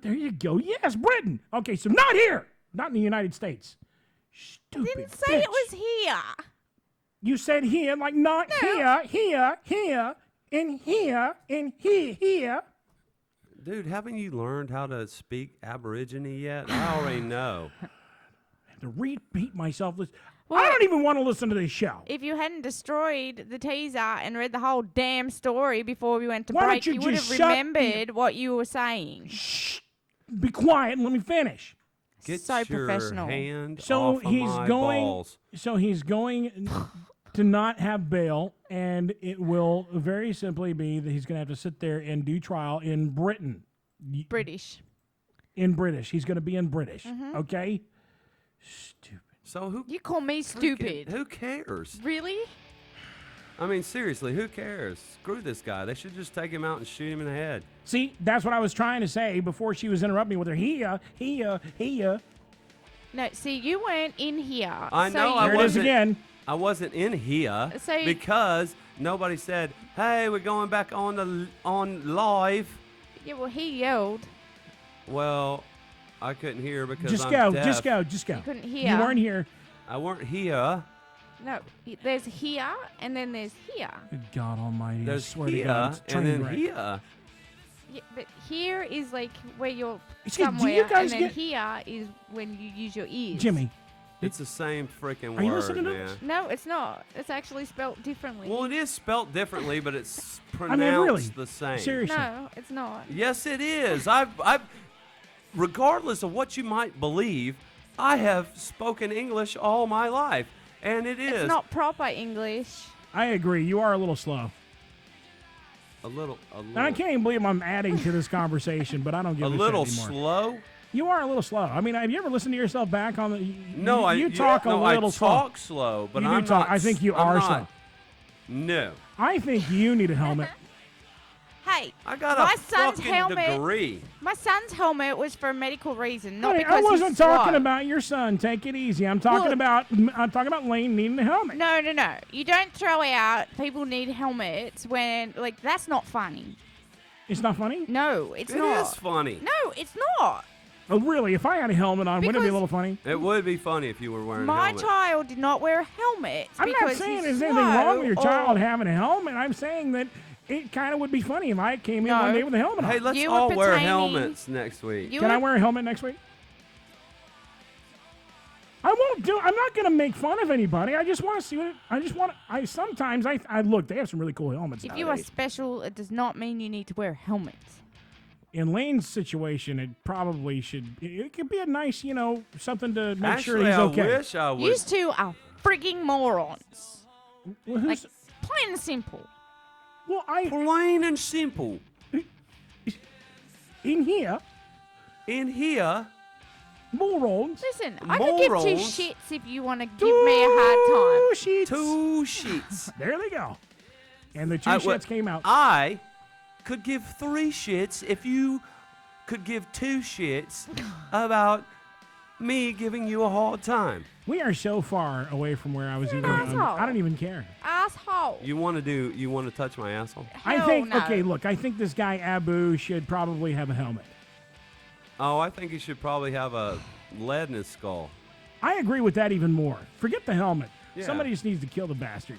There you go. Yes, Britain. Okay, so not here. Not in the United States. Stupid Didn't say bitch. it was here. You said here, like not here, and here. Dude, haven't you learned how to speak Aborigine yet? I already know. I have to repeat myself. I don't even want to listen to this show. If you hadn't destroyed the teaser and read the whole damn story before we went to Why break, don't you you would have just shut remembered what you were saying. Be quiet and let me finish. Get So your professional. hand So off of he's my going. balls. So he's going to not have bail, and it will very simply be that he's going to have to sit there and do trial in Britain. British. In British, he's going to be in British. Mhm. Okay. Stupid. So who? You call me stupid. Who cares? Really? I mean, seriously, who cares? Screw this guy. They should just take him out and shoot him in the head. See, that's what I was trying to say before she was interrupting me with her here. No, see, you weren't in here. I so know you- I There it is wasn't. again. I wasn't in here So- because nobody said, "Hey, we're going back on live." Yeah, well, he yelled. Well, I couldn't hear because Just I'm go, deaf. just go, just go. You couldn't hear. You weren't here. I weren't here. No, there's here and then there's here. Good God Almighty! I There's swear to here God, it's a and train then wreck. here. Yeah, but here is like where you're Excuse- do you somewhere, guys and then get- here is when you use your ears. Jimmy, It's the same freaking Are you word, listening to man. this? No, it's not. It's actually spelt differently. Well, it is spelt differently, but it's I pronounced mean, really, the same. seriously. No, it's not. Yes, it is. I've, regardless of what you might believe, I have spoken English all my life, and it is It's not proper English. I agree. You are a little slow. a little. And I can't even believe I'm adding to this conversation, but I don't give A a little shit anymore. slow. You are a little slow. I mean, have you ever listened to yourself back on the? No, you talk a little I slow. talk slow, but You do I'm talk. not. I think you I'm are not. slow. No. I think you need a helmet. Hey, I got my a son's fucking helmet. degree. My son's helmet was for a medical reason, not Honey, because I wasn't he's talking slow. about your son. Take it easy. I'm talking about Lane needing a helmet. No. You don't throw out people need helmets when that's not funny. It's not funny? No, it's It not. is funny. No, it's not. Oh, really? If I had a helmet on, wouldn't it be a little funny? It would be funny if you were wearing a My helmet. child did not wear a helmet. I'm not because saying he's there's anything wrong with your slow child or- having a helmet. I'm saying that it kind of would be funny if I came in No. one day with a helmet on. Hey, let's You were all wear pertaining- helmets next week. You Can I were- wear a helmet next week? I won't do. I'm not going to make fun of anybody. I just want to see what. Sometimes I look. They have some really cool helmets. If you are nowadays. special, it does not mean you need to wear a helmet. In Lane's situation, it probably should. It could be a nice, something to make sure Actually, he's okay. I wish I would. You two are frigging morons. Well, Like, who's- plain and simple. well, I Plain and simple. in here, morons. Listen, I could give two Morons. shits if you want to give me a hard time. Sheets. Two sheets. There they go. And the two I- shits came out. I could give 3 shits if you could give 2 shits about me giving you a hard time. We are so far away from where I was even. asshole. I don't even care. Asshole. You want to touch my asshole? I Hell think. no. Okay, look. I think this guy Abu should probably have a helmet. Oh, I think he should probably have a lead in his skull. I agree with that even more. Forget the helmet. Yeah. Somebody just needs to kill the bastard.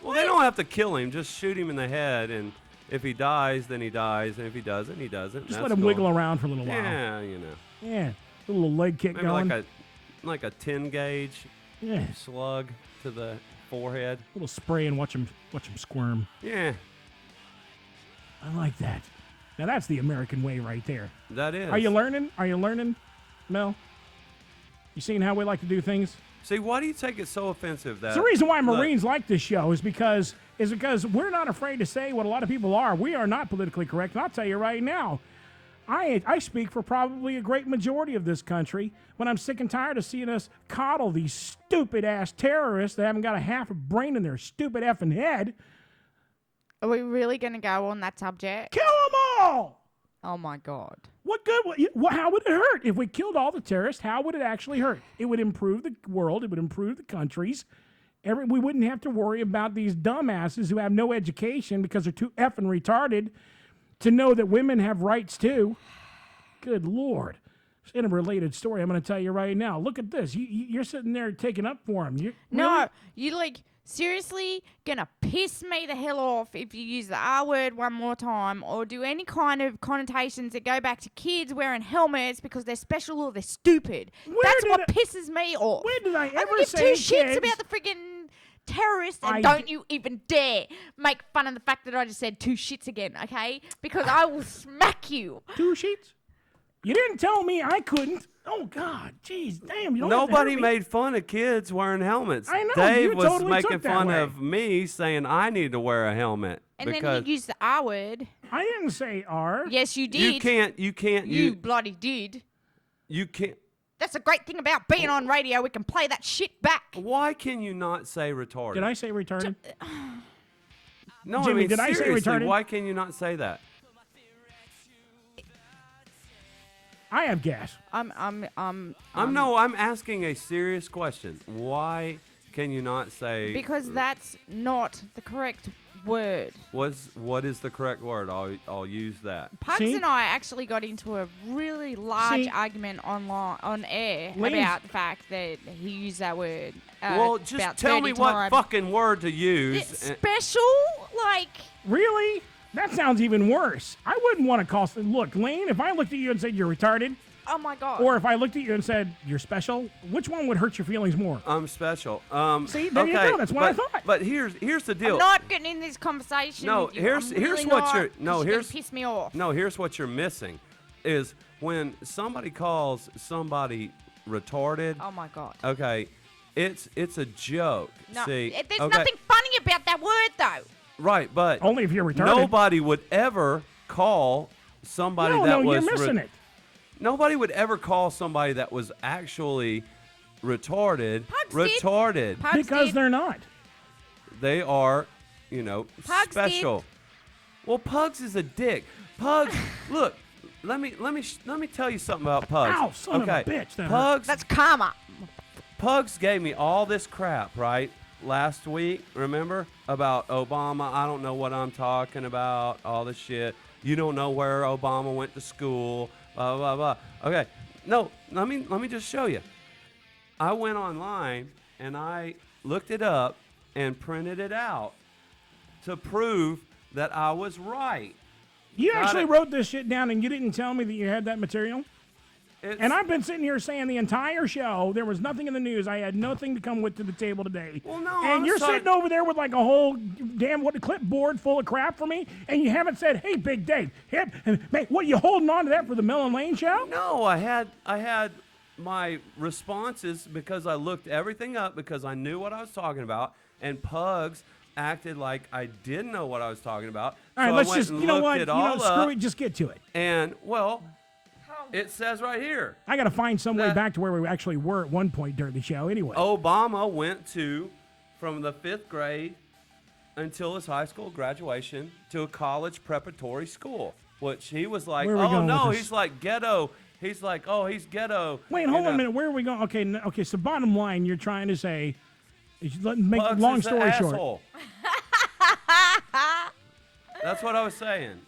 Well, they don't have to kill him. Just shoot him in the head, and if he dies, then he dies, and if he doesn't, he doesn't. Just That's let him cool. wiggle around for a little while. Yeah, you know. Yeah. A little leg kick Maybe going. like a 10 gauge Yeah. slug to the forehead. A little spray and watch him squirm. Yeah, I like that. Now that's the American way right there. that is. Are you learning? Are you learning, Mel? You seeing how we like to do things? See, why do you take it so offensive that It's the reason why Look, Marines like this show is because we're not afraid to say what a lot of people are. We are not politically correct, and I'll tell you right now, I speak for probably a great majority of this country when I'm sick and tired of seeing us coddle these stupid-ass terrorists that haven't got a half a brain in their stupid effing head. Are we really going to go on that subject? Kill them all! Oh, my God. What good? How would it hurt? If we killed all the terrorists, how would it actually hurt? It would improve the world. It would improve the countries. We wouldn't have to worry about these dumbasses who have no education because they're too effing retarded to know that women have rights too. Good Lord. In a related story, I'm going to tell you right now. Look at this. You're sitting there taking up for him. No, you seriously gonna piss me the hell off if you use the R word one more time or do any kind of connotations that go back to kids wearing helmets because they're special or they're stupid. That's what pisses me off. When did I I ever don't give say two shits kids? about the friggin' terrorists, and I don't you even dare make fun of the fact that I just said 2 shits again, okay? Because I will smack you. 2 sheets? You didn't tell me I couldn't. Oh, God. Jeez, damn. You don't have to Nobody hurt me. made fun of kids wearing helmets. I know, Dave you was totally making took that fun way. of me saying I need to wear a helmet And because then you use the R word. I didn't say R. Yes, you did. you can't You bloody did. you can't. That's the great thing about being on radio. We can play that shit back. Why can you not say retarded? Did I say retarded? No, Jimmy, I mean did I say seriously, retarded? why can you not say that? I have gas. I'm asking a serious question. Why can you not say? Because that's not the correct word. What is the correct word? I'll use that. Pugs and I actually got into a really large See? argument on air Lane's- about the fact that he used that word. Well, just about tell 30 me what times. fucking word to use. It's special, like. Really? That sounds even worse. I wouldn't want to call. Look, Lane, if I looked at you and said you're retarded, Oh my God. or if I looked at you and said you're special, which one would hurt your feelings more? I'm special. See, there you go. That's what I thought. But here's the deal. I'm not getting in this conversation. No, with you. here's I'm really what not, you're 'cause no you're gonna here's piss me off. No, here's what you're missing, is when somebody calls somebody retarded. Oh my God. Okay, it's a joke. No, See, there's okay, nothing funny about that word though. right, but Only if you're retarded. Nobody would ever call somebody No, that no, was you're missing it. Nobody would ever call somebody that was actually retarded Pugs retarded. did. Pugs Because did. they're not. They are, Pugs special. Well, Pugs is a dick. Pugs, look, let me tell you something about Pugs. Ow, son of a bitch, that hurt. Pugs. That's karma. Pugs gave me all this crap, right? Last week, remember? About Obama. I don't know what I'm talking about, all this shit. You don't know where Obama went to school, blah, blah, blah. Okay, no, let me just show you. I went online and I looked it up and printed it out to prove that I was right. You Got actually it. wrote this shit down and you didn't tell me that you had that material? And I've been sitting here saying the entire show, there was nothing in the news. I had nothing to come with to the table today. Well, no, and I'm you're sorry. sitting over there with like a whole damn clipboard full of crap for me, and you haven't said, "Hey, Big Dave, man, what are you holding on to that for the Mel and Lane show?" No, I had my responses because I looked everything up because I knew what I was talking about, and Pugs acted like I didn't know what I was talking about. All right, so let's I went just, and you know looked what, it all screw up, it, just get to it. And well, it says right here. I got to find some way that- back to where we actually were at one point during the show. Anyway, Obama went from the 5th grade until his high school graduation to a college preparatory school, which he was like, Where are we oh going no, with this? he's like ghetto. He's like, oh, he's ghetto. wait, you hold on a know. minute. Where are we going? Okay, okay. So bottom line, you're trying to say, make Pugs long is the story short. asshole. That's what I was saying.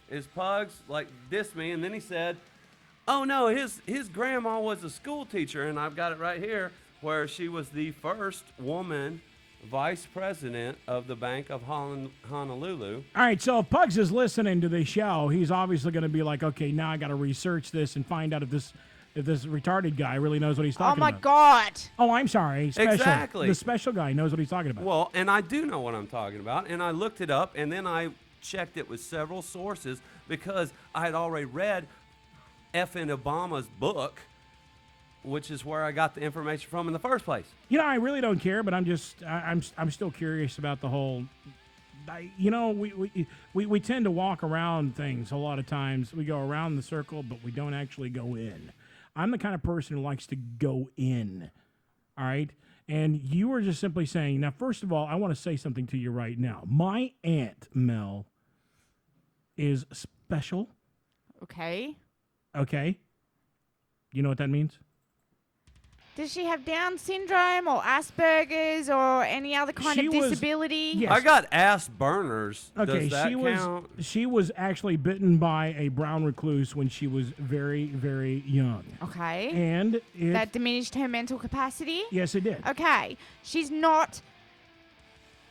Is Pugs like dissed me, and then he said, "Oh no, his grandma was a school teacher," and I've got it right here, where she was the first woman vice president of the Bank of Honolulu. All right, so if Pugs is listening to this show, he's obviously going to be like, okay, now I got to research this and find out if this retarded guy really knows what he's talking about. Oh my God. Oh, I'm sorry. Special. Exactly. The special guy knows what he's talking about. Well, and I do know what I'm talking about, and I looked it up, and then I checked it with several sources because I had already read effing Obama's book, which is where I got the information from in the first place. You know, I really don't care, but I'm still curious about the whole. We tend to walk around things a lot of times. We go around the circle, but we don't actually go in. I'm the kind of person who likes to go in. All right. And you were just simply saying, now, first of all, I want to say something to you right now. My Aunt Mel is special. Okay. Okay. You know what that means? Does she have Down syndrome or Asperger's or any other kind She of was- disability? yes. I got ass burners. Okay, Does that she count? she was actually bitten by a brown recluse when she was very, very young. Okay. And it, That diminished her mental capacity? yes, it did. Okay. She's not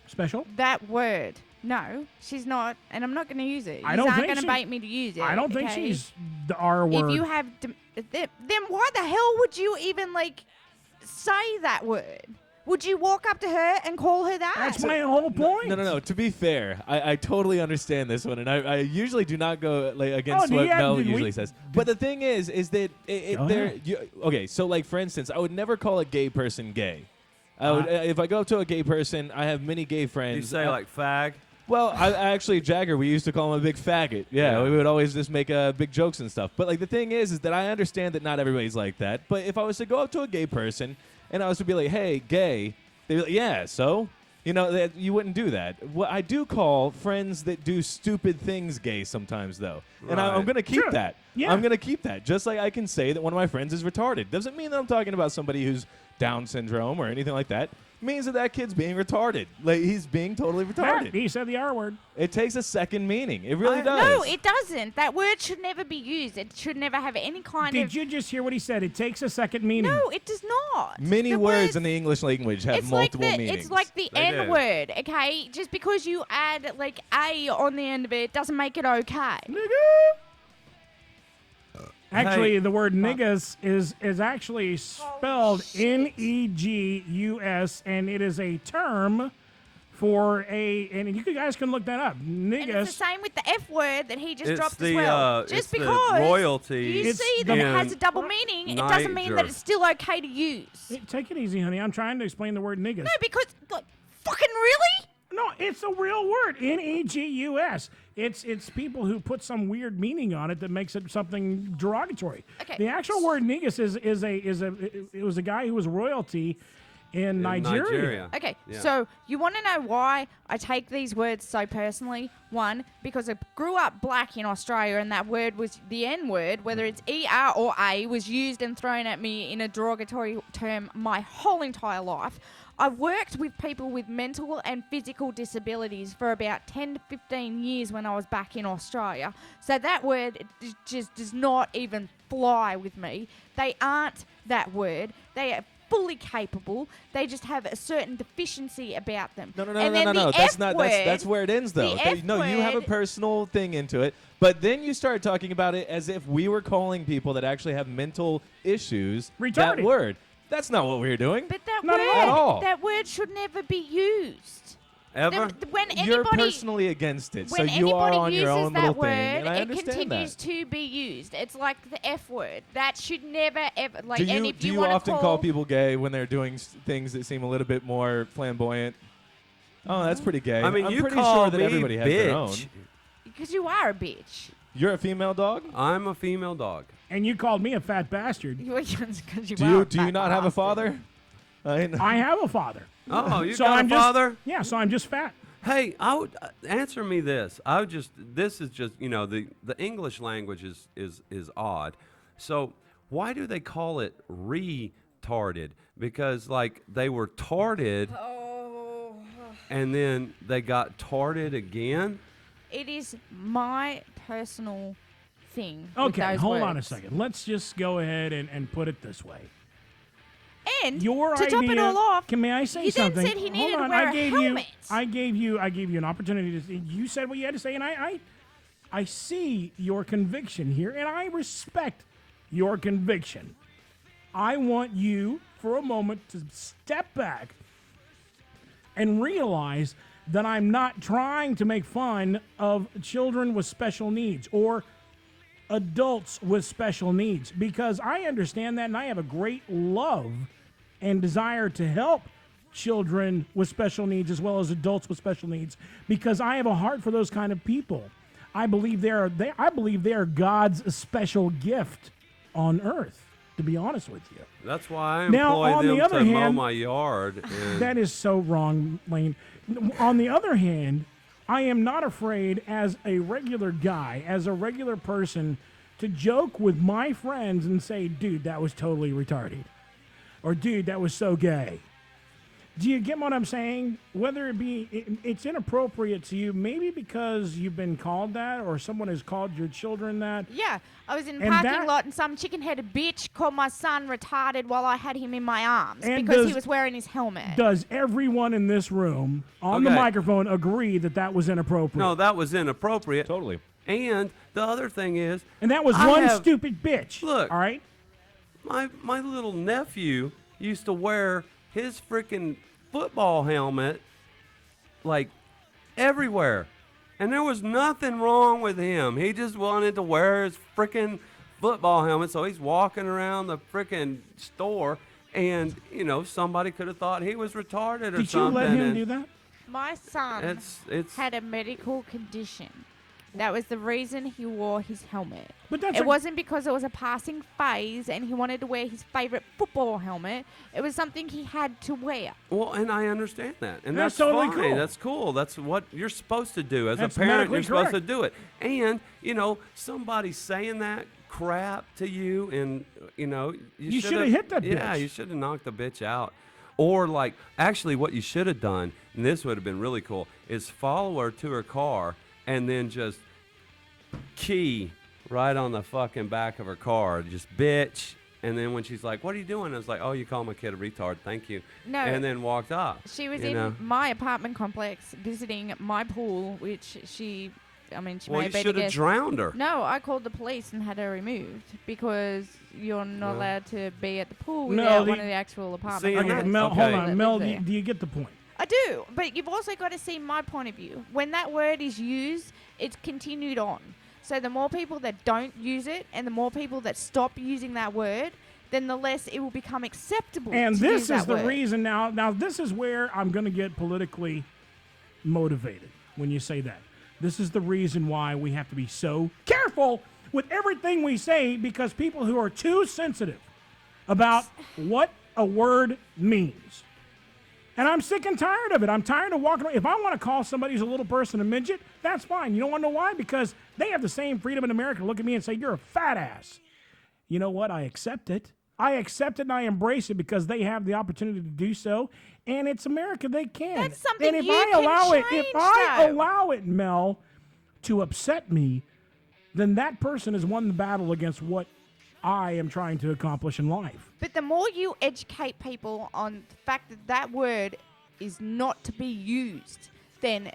Special? that word. No, she's not, and I'm not going to use it. I You don't aren't think going to she- bait me to use it. I don't think okay? she's the R word. If you have, then why the hell would you even say that word? Would you walk up to her and call her that? That's my whole point. No. To be fair, I totally understand this one, and I usually do not go against do what you have- Mel did we- usually says. But the thing is that Go ahead. okay. So, like for instance, I would never call a gay person gay. I would, if I go up to a gay person, I have many gay friends. You say like fag? Well, I actually, Jagger, we used to call him a big faggot. Yeah, we would always just make big jokes and stuff. But like the thing is that I understand that not everybody's like that. But if I was to go up to a gay person and I was to be like, "Hey, gay," they'd be like, "Yeah, so." You know, that you wouldn't do that. Well, I do call friends that do stupid things gay sometimes, though. And I'm Right. going to keep Sure. that. Yeah. I'm going to keep that. Just like I can say that one of my friends is retarded. Doesn't mean that I'm talking about somebody who's Down syndrome or anything like that. means that kid's being retarded. Like, he's being totally retarded. He said the R word. It takes a second meaning. It really does. No, it doesn't. That word should never be used. It should never have any kind of... Did you just hear what he said? It takes a second meaning. No, it does not. Many words in the English language have multiple meanings. It's like the N word, okay? Just because you add like A on the end of it doesn't make it okay. Actually, the word niggas is actually spelled Negus, and it is a term for and you guys can look that up. Niggas. And it's the same with the F word that he just It's dropped the, as well. it's Just the because royalty you see that it has a double meaning, it doesn't mean that Niger. it's still okay to use. Take it easy, honey. I'm trying to explain the word niggas. No, because like, fucking really? No, it's a real word. Negus. It's people who put some weird meaning on it that makes it something derogatory. Okay. The actual word negus it was a guy who was royalty in Nigeria. Okay, so you want to know why I take these words so personally? One, because I grew up black in Australia and that word was the N word, whether it's ER or A, was used and thrown at me in a derogatory term my whole entire life. I've worked with people with mental and physical disabilities for about 10 to 15 years when I was back in Australia. So that word just does not even fly with me. They aren't that word. They are fully capable. They just have a certain deficiency about them. No. That's where it ends, though. You have a personal thing into it, but then you start talking about it as if we were calling people that actually have mental issues retarded. That word. That's not what we were doing. But that Not at all. that word should never be used. Ever? When You're anybody, personally against it, so when you are anybody on your uses own that little word, thing, and I it understand continues that. to be used. It's like the F word. That should never ever like. Do you, and if do you you wanna often call people gay when they're doing things that seem a little bit more flamboyant? Oh, that's pretty gay. I mean, I'm you pretty call sure that me everybody has their own. bitch. Because you are a bitch. You're a female dog? I'm a female dog. And you called me a fat bastard. Do you not have a father? I have a father. Oh, you So got I'm a just- father? Yeah, so I'm just fat. Hey, I would answer me this. This is just, the English language is odd. So why do they call it retarded? Because like they were tarded and then they got tarded again? It is my personal thing. with Okay, those hold on a words. second. Let's just go ahead and put it this way. And Your to top it idea- all off, May I say you then something? said he needed Hold on, to wear I a gave helmet. I gave you an opportunity to. You said what you had to say, and I see your conviction here, and I respect your conviction. I want you for a moment to step back and realize that I'm not trying to make fun of children with special needs or adults with special needs, because I understand that and I have a great love and desire to help children with special needs as well as adults with special needs, because I have a heart for those kind of people. I believe they are God's special gift on earth, to be honest with you. That's why I Now, employ on the them other to mow hand- my yard. And That is so wrong, Lane. On the other hand, I am not afraid as a regular guy, as a regular person, to joke with my friends and say, dude, that was totally retarded. Or, dude, that was so gay. Do you get what I'm saying? Whether it be, it's inappropriate to you, maybe because you've been called that or someone has called your children that. Yeah, I was in a And parking that- lot and some chicken-headed bitch called my son retarded while I had him in my arms And because he does- was wearing his helmet. Does everyone in this room on the Okay. microphone agree that that was inappropriate? no, that was inappropriate. Totally. And the other thing is, And that was I one have- stupid bitch. Look, all right? my little nephew used to wear his freaking football helmet like everywhere. And there was nothing wrong with him. He just wanted to wear his freaking football helmet, so he's walking around the freaking store, and somebody could have thought he was retarded or Did you something. let him and do that? My son It's had a medical condition. That was the reason he wore his helmet. But that's it a- wasn't because it was a passing phase and he wanted to wear his favorite football helmet. It was something he had to wear. Well, and I understand that, and That's that's, totally fine. cool. That's cool. That's what you're supposed to do as That's a parent. medically You're supposed to correct. do it. And somebody saying that crap to you, and you You shoulda shoulda hit that Yeah, bitch. you should have knocked the bitch out. Or like, actually, what you should have done, and this would have been really cool, is follow her to her car and then just key right on the fucking back of her car, just bitch. And then when she's like, "What are you doing?" I was like, "Oh, you call my kid a retard. Thank you." No. And then walked off. She was you in know? my apartment complex visiting my pool, which she Well, may you have been should have against. drowned her. No, I called the police and had her removed because you're not Well. allowed to be at the pool No, without the- one of the actual apartment See, Okay, complex Mel, people hold that on. Mel, live do there. do you get the point? I do, but you've also got to see my point of view. When that word is used, it's continued on. So the more people that don't use it and the more people that stop using that word, then the less it will become acceptable And to this use is that the word. reason now. Now, this is where I'm going to get politically motivated when you say that. This is the reason why we have to be so careful with everything we say, because people who are too sensitive about what a word means. And I'm sick and tired of it. I'm tired of walking around. If I want to call somebody who's a little person a midget, that's fine. You don't want to know why? Because they have the same freedom in America to look at me and say, "You're a fat ass." You know what? I accept it. I accept it and I embrace it because they have the opportunity to do so. And it's America. They can. That's something and if you I can allow it, if change, I though. allow it, Mel, to upset me, then that person has won the battle against what I am trying to accomplish in life. But the more you educate people on the fact that that word is not to be used, then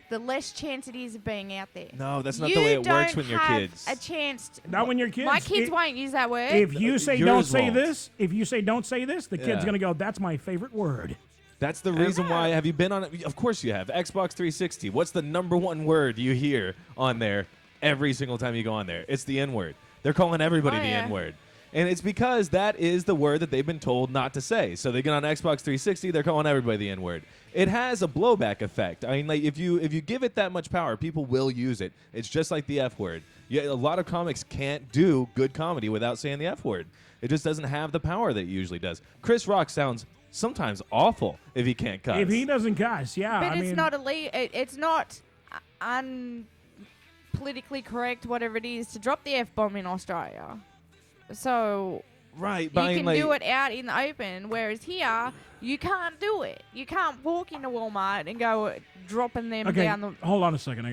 the less chance it is of being out there. No, that's not the way it works when you're kids. A chance. Not when you're kids. My kids It- won't use that word. If you say Yours don't say won't. this, if you say don't say this, the kid's Yeah. going to go, "That's my favorite word." That's the reason why. Have you been on it? Of course you have. Xbox 360. What's the number one word you hear on there every single time you go on there? It's the N word. They're calling everybody Oh, the yeah. N word. And it's because that is the word that they've been told not to say. So they get on Xbox 360, they're calling everybody the N word. It has a blowback effect. I mean, like if you give it that much power, people will use it. It's just like the F word. Yeah, a lot of comics can't do good comedy without saying the F word. It just doesn't have the power that it usually does. Chris Rock sounds sometimes awful if he can't cuss. If he doesn't cuss, yeah. But I it's mean, not it's not unpolitically correct, whatever it is, to drop the F-bomb in Australia. So right, but I you mean, can like, do it out in the open, whereas here you can't do it. You can't walk into Walmart and go dropping them okay, down the. hold on a second.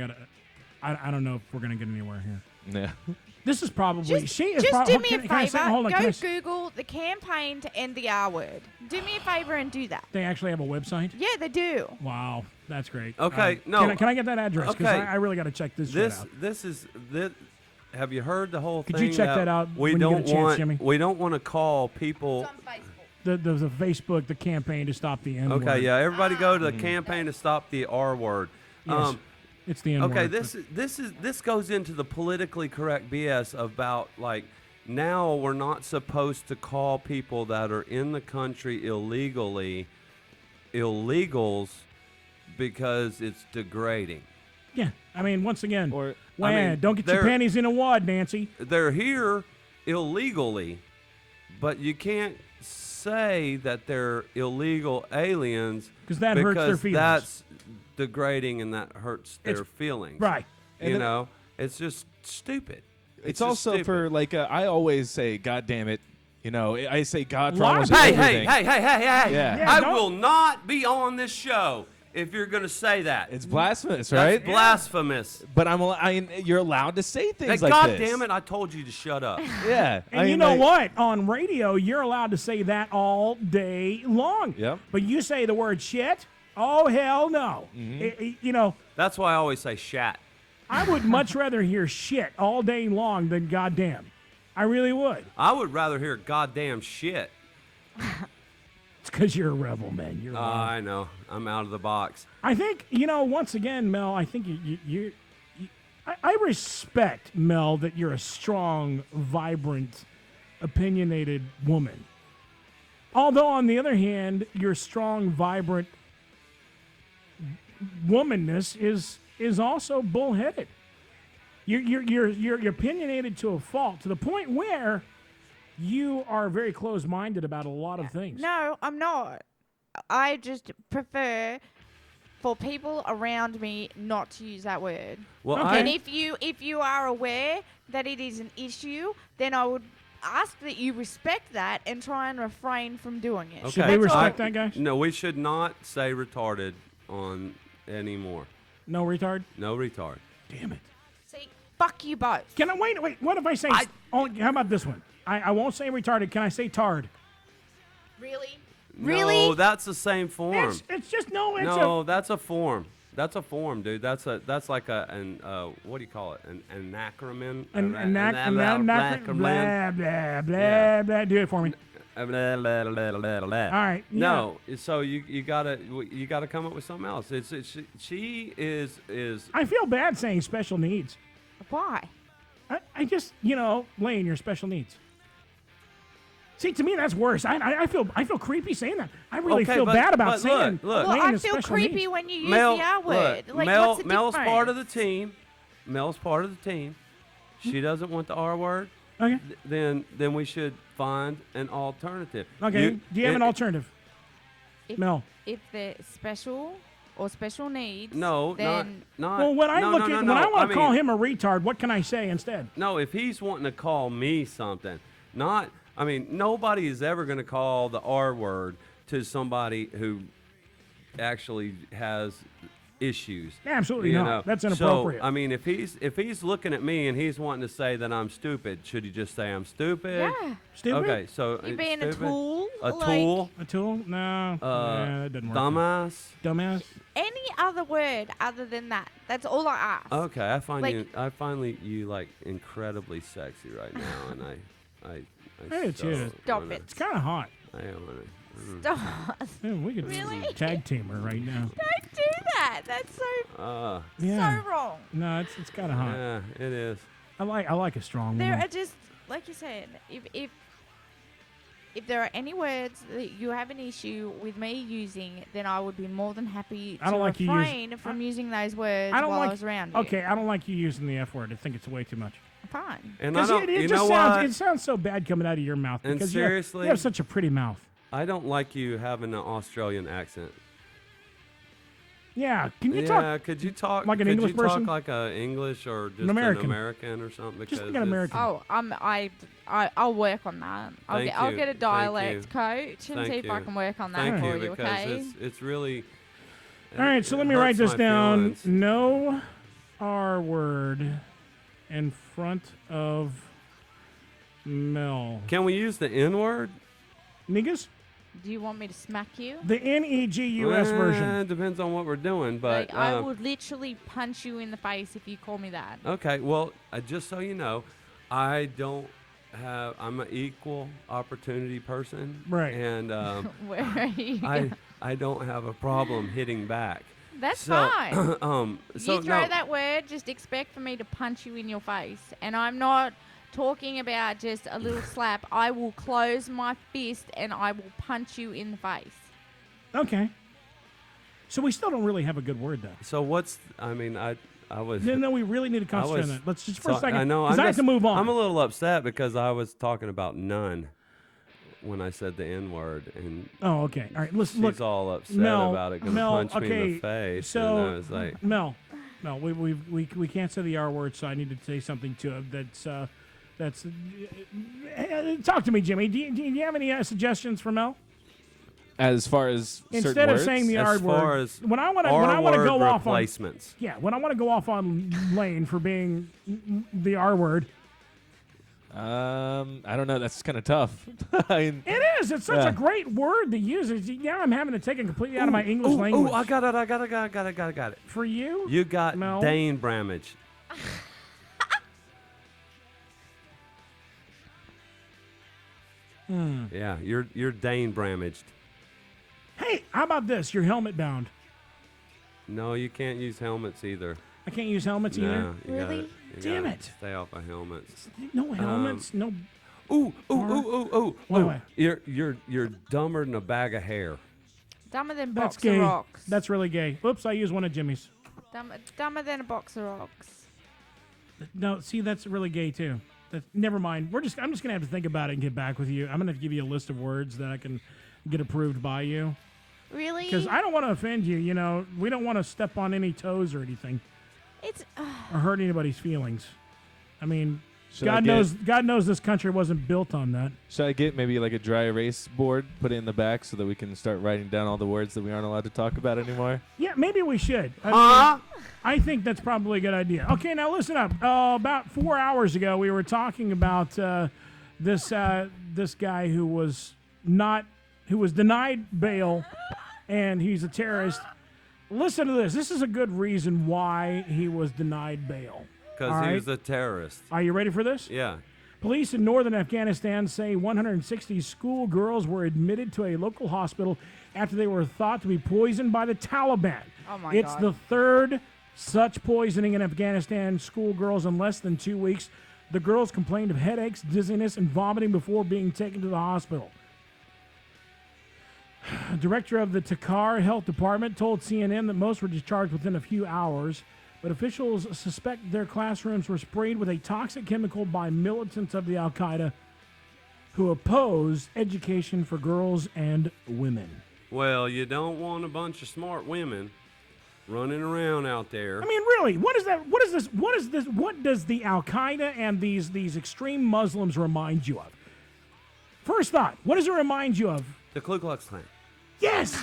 I don't know if we're going to get anywhere here. Yeah. This is probably she is. Just do me a can I say- favor. hold on, can I Go say- Google the campaign to end the R word. Do me a favor and do that. They actually have a website. Yeah, they do. Wow, that's great. Okay, no. Can I get that address? Because Okay. I really got to check this shit out. This. Have you heard the whole Could thing? you check that out We when you get a don't chance, want. Jimmy? We don't want to call people. The Facebook, the campaign to stop the N word. Okay, yeah. Everybody go to the campaign to stop the R word. Yes, it's the N word. Okay, this goes into the politically correct BS about like now we're not supposed to call people that are in the country illegally illegals because it's degrading. Yeah, I mean, once again, I mean, don't get your they're- panties in a wad, Nancy. They're here illegally, but you can't say that they're illegal aliens 'Cause that hurts their because feelings. that's degrading and that hurts their It's- feelings. right. And You then- know, it's just stupid. It's just also stupid. for like I always say, "God damn it," you know. I say "God" for Hey, almost hey, everything. hey, hey, hey, hey! Yeah. I will not be on this show if you're going to say that. It's blasphemous, That's right? blasphemous. But you're allowed to say things Hey, like God this. damn it! I told you to shut up. Yeah, And you know what? On radio, you're allowed to say that all day long. Yep. But you say the word shit? Oh, hell no. You know, That's why I always say shat. I would much rather hear shit all day long than goddamn. I really would. I would rather hear goddamn shit. It's because you're a rebel, man. You're. I know. I'm out of the box. I think, once again, Mel, I think I respect, Mel, that you're a strong, vibrant, opinionated woman. Although, on the other hand, your strong, vibrant womanness is also bullheaded. You're opinionated to a fault, to the point where you are very closed-minded about a lot of things. No, I'm not. I just prefer for people around me not to use that word. Well, And if you are aware that it is an issue, then I would ask that you respect that and try and refrain from doing it. Okay. Should we respect that, guys? No, we should not say retarded on anymore. No retard? No retard. Damn it. See, fuck you both. Can I wait? What if I say? How about this one? I won't say retarded. Can I say tard? Really? No, that's the same form. It's just no. It's that's a form. That's a form, dude. That's like an what do you call it? An acronym. Blah blah blah blah. Do it for me. All right. No, so you gotta come up with something else. She is. I feel bad saying special needs. Why? I just Lane, your special needs. See, to me that's worse. I feel creepy saying that. I really feel bad about saying. Look, well, I feel creepy needs. when you use the R word. Look, Like, Mel's what's the difference? part of the team. Mel's part of the team. She doesn't want the R word. Okay. Then we should find an alternative. Okay. Do you have an alternative? Mel. If they're special or special needs, No, then not. Well, when I no, look no, at no, when no. I want to call mean, him a retard, what can I say instead? No, if he's wanting to call me something, not. I mean, nobody is ever going to call the R word to somebody who actually has issues. Absolutely you not. know? That's inappropriate. So, I mean, if he's looking at me and he's wanting to say that I'm stupid, should he just say I'm stupid? Yeah. Stupid? Okay, so you being stupid? a tool. A like, tool? A tool? No. That doesn't work. Dumbass. Dumbass. Any other word other than that? That's all I ask. Okay, I find Like- you like incredibly sexy right now, and I Hey, it's you. Stop it. It's kind of hot. I wanna. Stop. Yeah, we could Really? tag team her right now. Don't do that. That's so Yeah. so wrong. No, it's kind of hot. Yeah, it is. I like a strong There woman. are just like you said, if there are any words that you have an issue with me using, then I would be more than happy I don't to like you use- refrain from using those words I don't while like. I was around you. Okay, I don't like you using the F word. I think it's way too much. Fine. And I Because don't. it You just know sounds. what? It sounds so bad coming out of your mouth. And Because seriously, you have such a pretty mouth. I don't like you having an Australian accent. Yeah. Can you Yeah, talk? could you talk like an could English you person? talk like a English or just American. an American or something? Because Just like an it's- American. Oh, I'll work on that. I'll Thank get a you. dialect Thank coach and Thank see if I you. can work on that Thank for you, you. because Okay. it's really. All right, so let me it write hurts this my down. feelings. No R word in front of Mel. Can we use the N word? Niggas? Do you want me to smack you? The NEGUS version. It depends on what we're doing, but Like, I would literally punch you in the face if you call me that. okay. Well, just so you know, I'm an equal opportunity person, Right. And Where are you? I don't have a problem hitting back. That's So, fine. so you throw no, that word, just expect for me to punch you in your face. And I'm not talking about just a little slap. I will close my fist and I will punch you in the face. Okay. So we still don't really have a good word, though. So what's? I mean, I was. No, we really need to concentrate on was- that. Let's just for a so- second. I know. Because I have to move on. I'm a little upset because I was talking about none when I said the N word, and Oh, okay. All right. Listen, she's look. all upset Mel, about it. Gonna Mel, punch me in okay, the face. So, and I was like, Mel, we can't say the R word, so I need to say something to him that's. Talk to me, Jimmy. Do you have any suggestions for Mel? As far as Instead certain of words? saying the as R far word, as when I want to R-word go off on replacements. when I want to go off on Lane for being the R word. I don't know. That's kind of tough. I mean, It is. It's such Yeah. a great word to use. Now I'm having to take it completely out of my English language. I got it. For you? You got Mel? Dane Bramage. Yeah, you're Dane Bramaged. Hey, how about this? You're helmet bound. No, you can't use helmets either. I can't use helmets either. No, you Really? gotta- you Damn gotta it. Stay off of helmets. No helmets. No. Ooh. What? You're dumber than a bag of hair. Dumber than That's box of gay. rocks. That's really gay. Oops, I used one of Jimmy's. Dumber than a box of rocks. No, see, that's really gay too. Never mind. I'm just gonna have to think about it and get back with you. I'm gonna give you a list of words that I can get approved by you. Really? Because I don't want to offend you. You know, we don't want to step on any toes or anything It's. or hurt anybody's feelings. I mean, God knows this country wasn't built on that. Should I get maybe like a dry erase board, put it in the back so that we can start writing down all the words that we aren't allowed to talk about anymore? Yeah, maybe we should. I think that's probably a good idea. Okay, now listen up. About 4 hours ago, we were talking about this guy who was denied bail, and he's a terrorist. Listen to this. This is a good reason why he was denied bail. Because he was a terrorist. Are you ready for this? Yeah. Police in northern Afghanistan say 160 schoolgirls were admitted to a local hospital after they were thought to be poisoned by the Taliban. Oh, my It's God. the third such poisoning in Afghanistan schoolgirls in less than 2 weeks. The girls complained of headaches, dizziness, and vomiting before being taken to the hospital. Director of the Takhar Health Department told CNN that most were discharged within a few hours, but officials suspect their classrooms were sprayed with a toxic chemical by militants of the Al-Qaeda who oppose education for girls and women. Well, you don't want a bunch of smart women running around out there. I mean, really, what is that? What is this? What is this? What does the Al-Qaeda and these extreme Muslims remind you of? First thought, what does it remind you of? The Ku Klux Klan. Yes.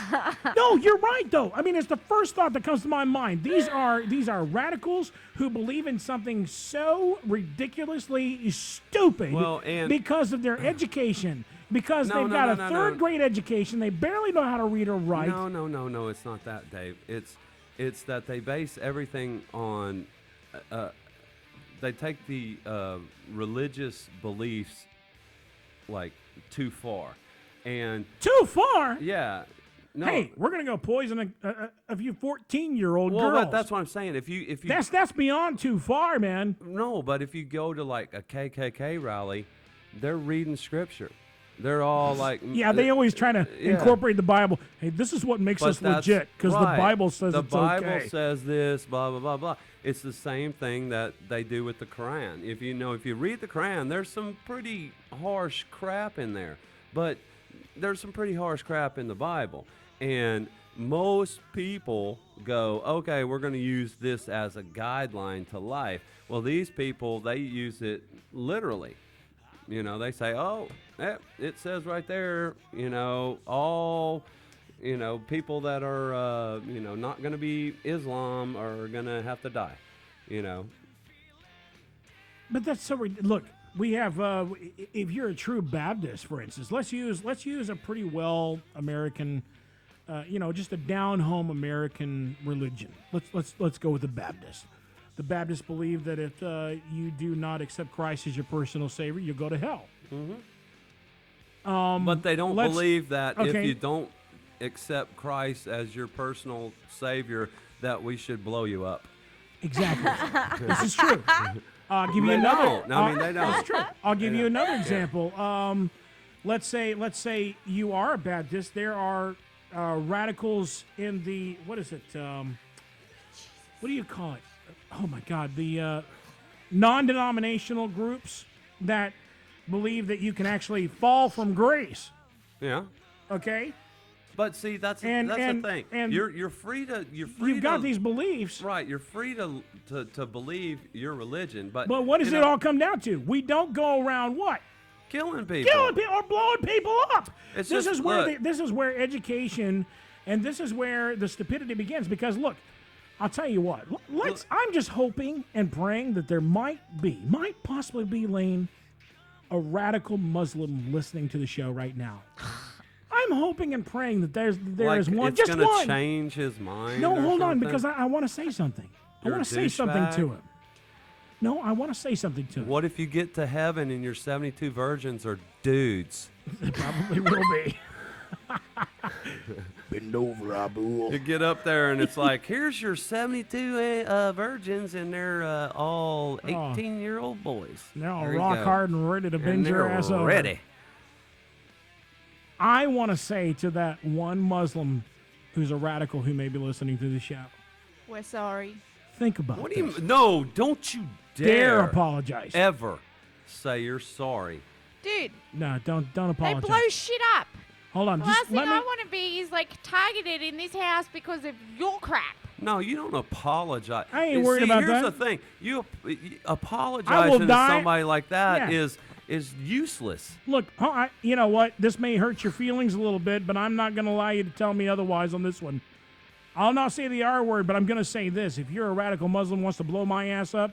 No, you're right though. I mean, it's the first thought that comes to my mind. These are radicals who believe in something so ridiculously stupid because of their education. Because they've got a third grade education, they barely know how to read or write. No, it's not that, Dave. It's that they base everything on they take the religious beliefs like too far. And too far? Yeah. No. Hey, we're gonna go poison a few 14-year-old girls. Well, that's what I'm saying. If you that's beyond too far, man. No, but if you go to like a KKK rally, they're reading scripture. They're all like, yeah, they always try to incorporate the Bible. Hey, this is what makes us legit because the Bible says it's okay. The Bible says this, blah blah blah blah. It's the same thing that they do with the Quran. If you read the Quran, there's some pretty harsh crap in there, but there's some pretty harsh crap in the Bible. And most people go, okay, we're going to use this as a guideline to life. Well, these people, they use it literally. You know, they say, oh, it says right there, all, people that are, not going to be Islam are going to have to die, But that's so look. We have, if you're a true Baptist, for instance, let's use a pretty well American, just a down home American religion. Let's go with the Baptist. The Baptists believe that if you do not accept Christ as your personal Savior, you'll go to hell. Mm-hmm. But they don't believe that if you don't accept Christ as your personal Savior, that we should blow you up. Exactly. This is true. I'll give you another. No, I mean they don't. That's true. I'll give you another example. Let's say you are a Baptist. There are radicals in the what is it? What do you call it? Oh my God, the non-denominational groups that believe that you can actually fall from grace. Yeah. Okay. But see, that's the thing. And you're free to You've got these beliefs, right? You're free to believe your religion, but what does it all come down to? We don't go around what? Killing people or blowing people up. This is where education and this is where the stupidity begins. Because look, I'll tell you what. I'm just hoping and praying that there might possibly be, Lane, a radical Muslim listening to the show right now. I'm hoping and praying that there is one. It's gonna change his mind. No, hold on, something? because I want to say something. I want to say something to him. No, I want to say something to him. What if you get to heaven and your 72 virgins are dudes? They probably will be. Bend over, Abu. You get up there and it's like, here's your 72 virgins, and they're all 18-year-old boys. They're all rock hard and ready to bend your ass over. Ready. I want to say to that one Muslim who's a radical who may be listening to the show, we're sorry. Think about it. What do you? No, don't you dare apologize. Ever say you're sorry. Dude. No, don't apologize. They blow shit up. Hold on. The last thing I want to be is like targeted in this house because of your crap. No, you don't apologize. I ain't worried See, about here's that. the thing: you apologizing to die. somebody like that Yeah. is useless. Look, you know what? This may hurt your feelings a little bit, but I'm not going to allow you to tell me otherwise on this one. I'll not say the R word, but I'm going to say this. If you're a radical Muslim who wants to blow my ass up,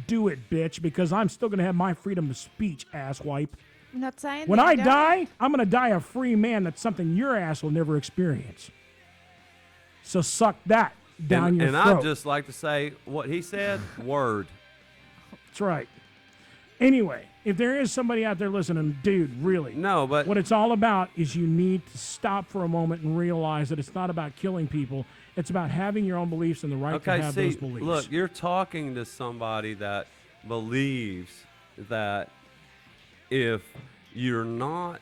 do it, bitch, because I'm still going to have my freedom of speech, asswipe. I'm not saying When that I you don't. die, I'm going to die a free man. That's something your ass will never experience. So suck that down your and throat. I'd just like to say what he said. Word. That's right. Anyway, if there is somebody out there listening, dude, really. No, but what it's all about is you need to stop for a moment and realize that it's not about killing people. It's about having your own beliefs and the right to have those beliefs. Look, you're talking to somebody that believes that if you're not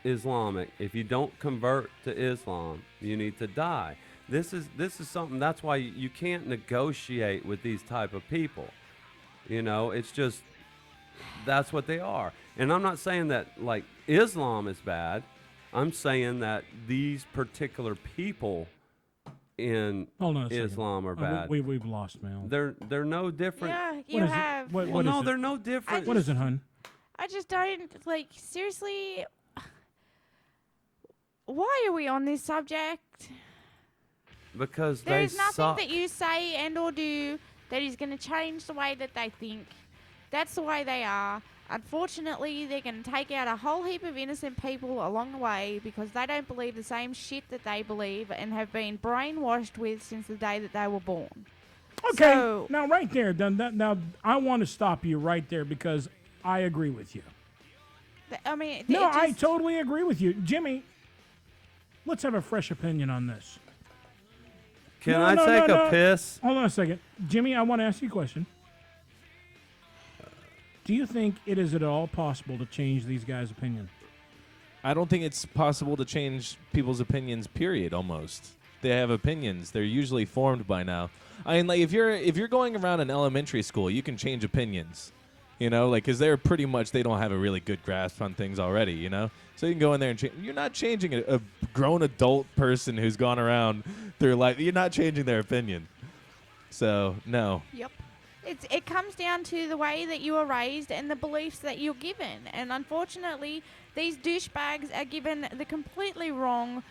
Islamic, if you don't convert to Islam, you need to die. This is something. That's why you can't negotiate with these type of people. You know, it's just that's what they are. And I'm not saying that like Islam is bad. I'm saying that these particular people in Hold on a second. Islam are bad. We've lost Mel. They're no different. Yeah, What you is it? have. What Well, is no, it? they're no different. What is it, hun? I just don't, like, seriously, why are we on this subject? Because There they is nothing suck. that you say and or do that is going to change the way that they think. That's the way they are. Unfortunately, they're going to take out a whole heap of innocent people along the way because they don't believe the same shit that they believe and have been brainwashed with since the day that they were born. Okay, So, now right there, now I want to stop you right there because I agree with you. I mean, No, it I just- totally agree with you. Jimmy, let's have a fresh opinion on this. Can I take a piss? Hold on a second. Jimmy, I want to ask you a question. Do you think it is at all possible to change these guys' opinion? I don't think it's possible to change people's opinions, period, almost. They have opinions. They're usually formed by now. I mean, like, if you're going around in elementary school, you can change opinions. You know, like, because they're pretty much, they don't have a really good grasp on things already, you know? So you can go in there and change. You're not changing a grown adult person who's gone around through life. You're not changing their opinion. So, no. Yep. It comes down to the way that you are raised and the beliefs that you're given. And unfortunately, these douchebags are given the completely wrong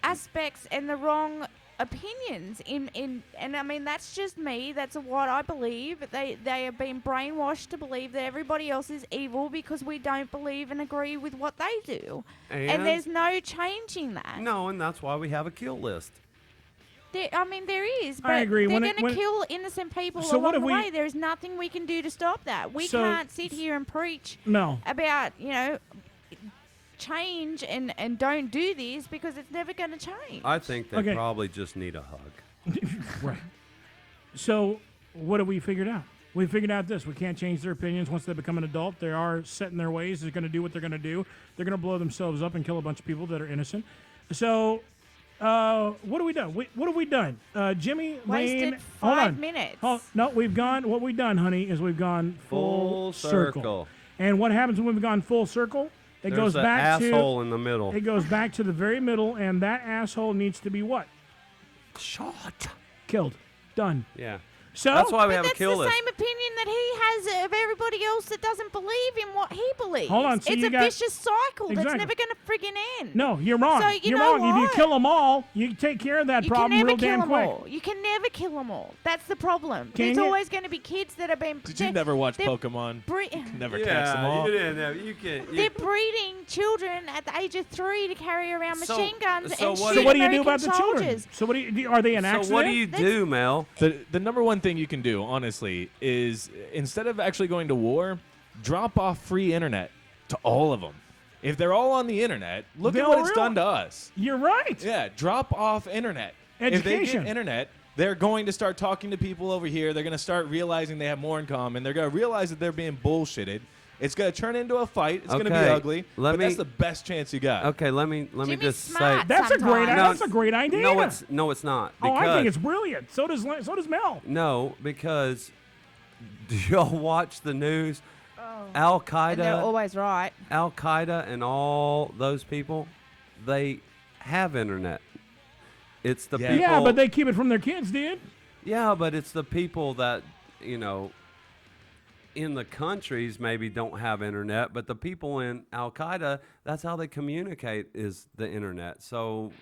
aspects and the wrong opinions and I mean that's just me. That's what I believe. They have been brainwashed to believe that everybody else is evil because we don't believe and agree with what they do. And there's no changing that. No, and that's why we have a kill list. There is, but I agree. they're When going it- when- to kill innocent people So what along if the we- way. There's nothing we can do to stop that. We So- can't sit here and preach No. about, change and don't do this because it's never going to change. I think they Okay. probably just need a hug. Right. So what have we figured out? We figured out this. We can't change their opinions once they become an adult. They are set in their ways. They're going to do what they're going to do. They're going to blow themselves up and kill a bunch of people that are innocent. So what have we done? What have we done? Jimmy Wasted Lane. Hold 5 on. minutes. No, what we've done, honey, is we've gone full circle. And what happens when we've gone full circle? It There's goes an back to asshole in the middle. It goes back to the very middle, and that asshole needs to be what? Shot. Killed. Done. Yeah. So that's why we But have a that's kill the list. same opinion that he has of everybody else that doesn't believe in what he believes. Hold on, so it's you a got- vicious cycle Exactly. that's never going to friggin' end. No, you're wrong. So you you're know wrong. If you what? kill them all, you take care of that You problem can never real kill damn them quick. all. You can never kill them all. That's the problem. Can There's you? always going to be kids that have been. Did you never watch they're Pokemon? Never catch Yeah, them all. you didn't have, you can. They're breeding children at the age of 3 to carry around So- machine guns so and what- shoot So what do you American do about the children? soldiers. So what do you are they an accident? So what do you do, Mel? The number one thing you can do, honestly, is instead of actually going to war, drop off free internet to all of them. If they're all on the internet, look at They'll what it's real- done to us. You're right. Yeah, drop off internet. If they Education. get internet, they're going to start talking to people over here. They're going to start realizing they have more in common. They're going to realize that they're being bullshitted. It's going to turn into a fight. It's going to be Okay, ugly. let But me- that's the best chance you got. Okay, let me Jimmy's just say. smart That's a great. sometimes. That's a great idea. No, it's not. Oh, I think because- it's brilliant. So does Mel. No, because do y'all watch the news? Al And they're Qaeda, always right. Al Qaeda, and all those people, they have internet. It's the Yeah, people. but they keep it from their kids, dude. Yeah, but it's the people that, in the countries maybe don't have internet, but the people in Al Qaeda, that's how they communicate is the internet. So,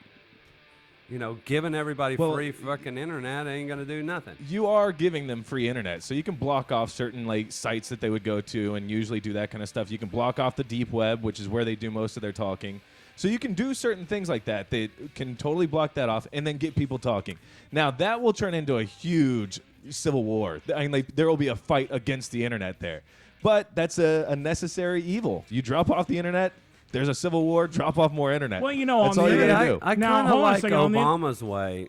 giving everybody free fucking internet ain't gonna do nothing. You are giving them free internet, so you can block off certain sites that they would go to and usually do that kind of stuff. You can block off the deep web, which is where they do most of their talking. So you can do certain things like that. They can totally block that off and then get people talking. Now that will turn into a huge civil war. I mean, there will be a fight against the internet there. But that's a necessary evil. You drop off the internet, there's a civil war, drop off more internet. Well, that's all you gotta do. I kind of like Obama's way.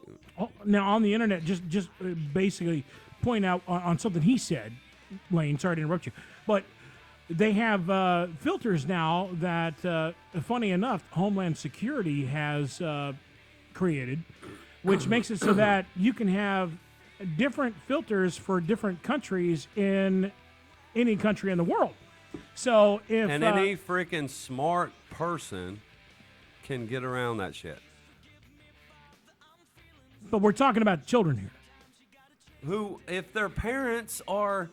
Now, on the internet, just basically point out on something he said, Lane, sorry to interrupt you, but they have filters now that, funny enough, Homeland Security has created, which makes it so that you can have different filters for different countries in any country in the world. So if any freaking smart person can get around that shit. But we're talking about children here. Who, if their parents are,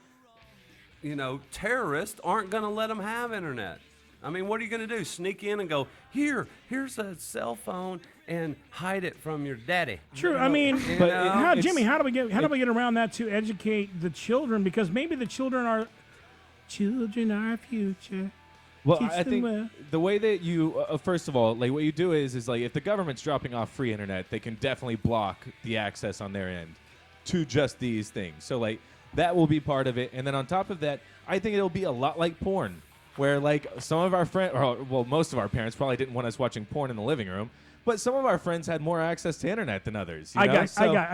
terrorists, aren't going to let them have internet. I mean, what are you going to do? Sneak in and go, here's a cell phone and hide it from your daddy. True. I mean, Jimmy, how do we get around that to educate the children? Because maybe the children are our future. Well, Teach I them think well. the way that you, first of all, what you do is if the government's dropping off free internet, they can definitely block the access on their end to just these things. So, that will be part of it. And then on top of that, I think it'll be a lot like porn, where, some of our friends, most of our parents probably didn't want us watching porn in the living room, but some of our friends had more access to internet than others. I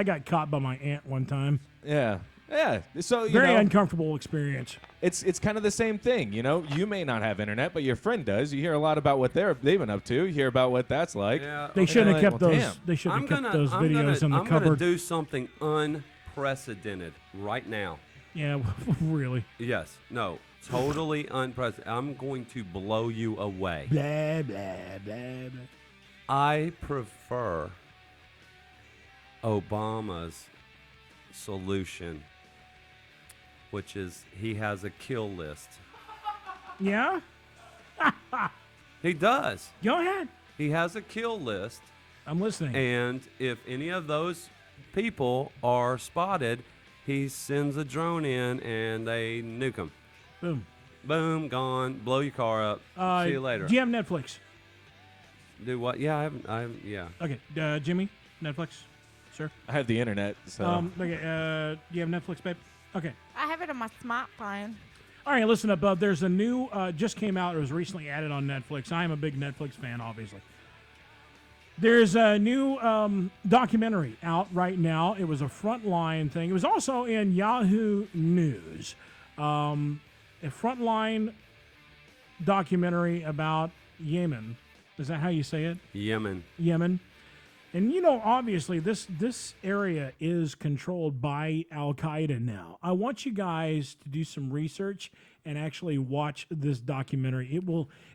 got caught by my aunt one time. Yeah. Yeah. So very uncomfortable experience. It's kind of the same thing, You may not have internet, but your friend does. You hear a lot about what they've been up to. You hear about what that's like. Yeah. They shouldn't have kept those. They should have kept those videos in the I'm cupboard. gonna do something unprecedented right now. Yeah, really. Yes. No. Totally unprecedented. I'm going to blow you away. Blah blah blah blah. I prefer Obama's solution, which is he has a kill list. Yeah? He does. Go ahead. He has a kill list. I'm listening. And if any of those people are spotted, he sends a drone in and they nuke them. Boom. Boom, gone. Blow your car up. See you later. Do you have Netflix? Do what? Yeah, I haven't. Yeah. Okay, Jimmy, Netflix, sir. I have the internet. So. Do you have Netflix, babe? Okay. I have it on my smartphone. All right, listen up. There's a new, just came out. It was recently added on Netflix. I am a big Netflix fan, obviously. There's a new documentary out right now. It was a Frontline thing. It was also in Yahoo News. A Frontline documentary about Yemen. Is that how you say it? Yemen. And obviously this area is controlled by Al Qaeda now. I want you guys to do some research and actually watch this documentary.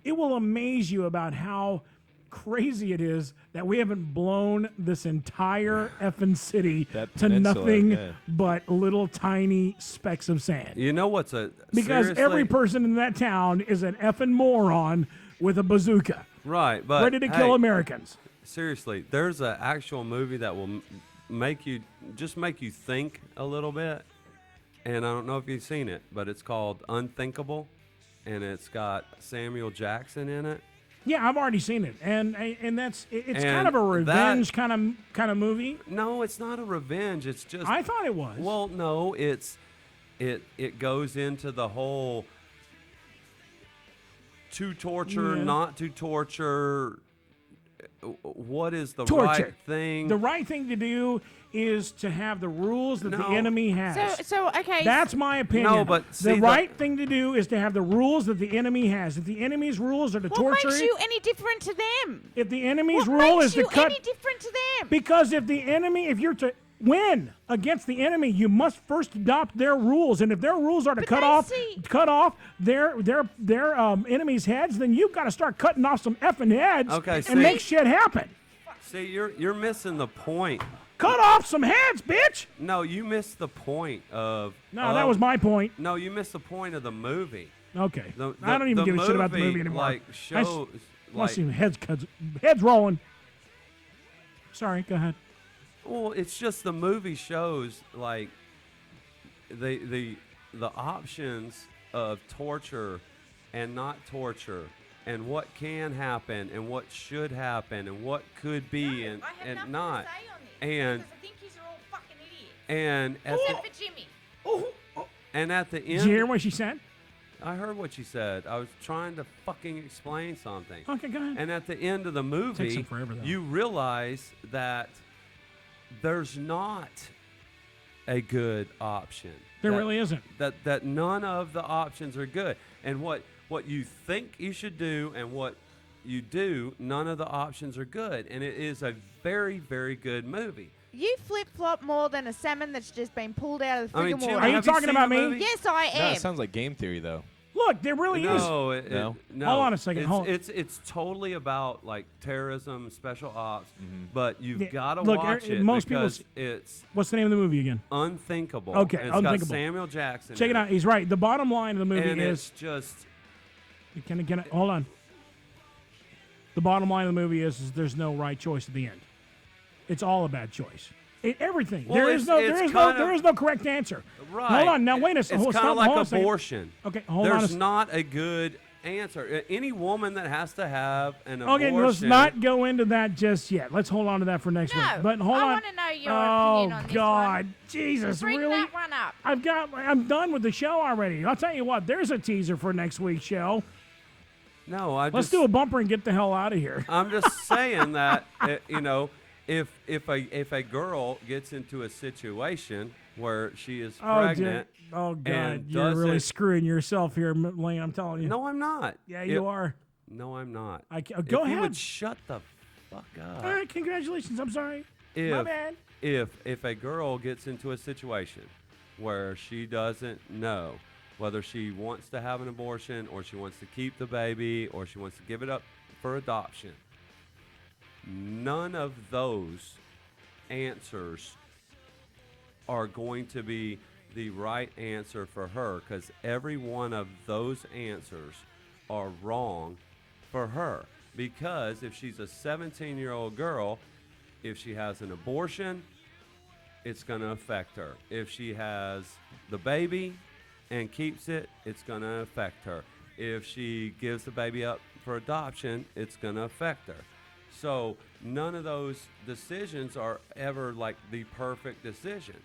It will amaze you about how crazy it is that we haven't blown this entire effing city to nothing but little tiny specks of sand. You know what's because every person in that town is an effing moron with a bazooka. Right, but ready to kill Americans. Seriously, there's an actual movie that will make you think a little bit. And I don't know if you've seen it, but it's called Unthinkable, and it's got Samuel Jackson in it. Yeah, I've already seen it, and it's kind of a revenge kind of movie. No, it's not a revenge. It's just I thought it was. Well, no, it goes into the whole to torture, not to torture. What is the right thing? The right thing to do is to have the rules that the enemy has. So okay. That's my opinion. No, but the right thing to do is to have the rules that the enemy has. If the enemy's rules are to torture, what makes you any different to them? If the enemy's rule is to cut, what makes you any different to them? Because if you're to win against the enemy, you must first adopt their rules, and if their rules are to cut off their enemies' heads, then you've got to start cutting off some effing heads and make shit happen. See, you're missing the point. Cut off some heads, bitch! No, you missed the point of. No, that was my point. No, you missed the point of the movie. Okay. The- I don't even the give a shit about the movie anymore. Like I shows, want to see heads rolling. Sorry, go ahead. Well, it's just the movie shows like the options of torture and not torture, and what can happen and what should happen and what could be and not. And I think these are all fucking idiots. and at Except the, for Jimmy. and at the end, Did you hear what she said? I heard what she said. I was trying to fucking explain something. Okay, go ahead. And at the end of the Takes movie, them forever, though. you realize that there's not a good option. There That- really isn't. That none of the options are good. And what you think you should do and what you do, none of the options are good. And it is a very, very good movie. You flip-flop more than a salmon that's just been pulled out of the I mean, friggin' Jim, water. Are you have you talking seen about the me? movie? Yes, I No, am. it sounds like game theory, though. Look, there really is. No, no. Hold on a second. It's totally about like terrorism, special ops, but you've Yeah, got to look, watch it most people because it's What's the name of the movie again? unthinkable. Okay, and it's Unthinkable. got Samuel Jackson. Check in it out. He's right. The bottom line of the movie and is. it's just Can I hold on? The bottom line of the movie is there's no right choice at the end. It's all a bad choice. Everything. Well, it's There is no correct answer. right. Hold on. Now wait a It's second. kind of like abortion. Okay, hold on. There's not a good answer. Any woman that has to have an Okay, abortion. let's not go into that just yet. Let's hold on to that for next week. But hold on. I want to know your Oh opinion on this God, one. Jesus, Bring really? that one up. I'm done with the show already. I'll tell you what. There's a teaser for next week's show. No, Let's do a bumper and get the hell out of here. I'm just saying that if a girl gets into a situation where she is pregnant, Oh God, and you're really doesn't- screwing yourself here, Lane. I'm telling you. No, I'm not. Yeah, you are. No, I'm not. Go if ahead. You would shut the fuck up. All right, congratulations. I'm sorry. My If bad. if a girl gets into a situation where she doesn't know whether she wants to have an abortion or she wants to keep the baby or she wants to give it up for adoption, none of those answers are going to be the right answer for her, because every one of those answers are wrong for her. Because if she's a 17-year-old girl, if she has an abortion, it's going to affect her. If she has the baby and keeps it, it's going to affect her. If she gives the baby up for adoption, it's going to affect her. So none of those decisions are ever like the perfect decision.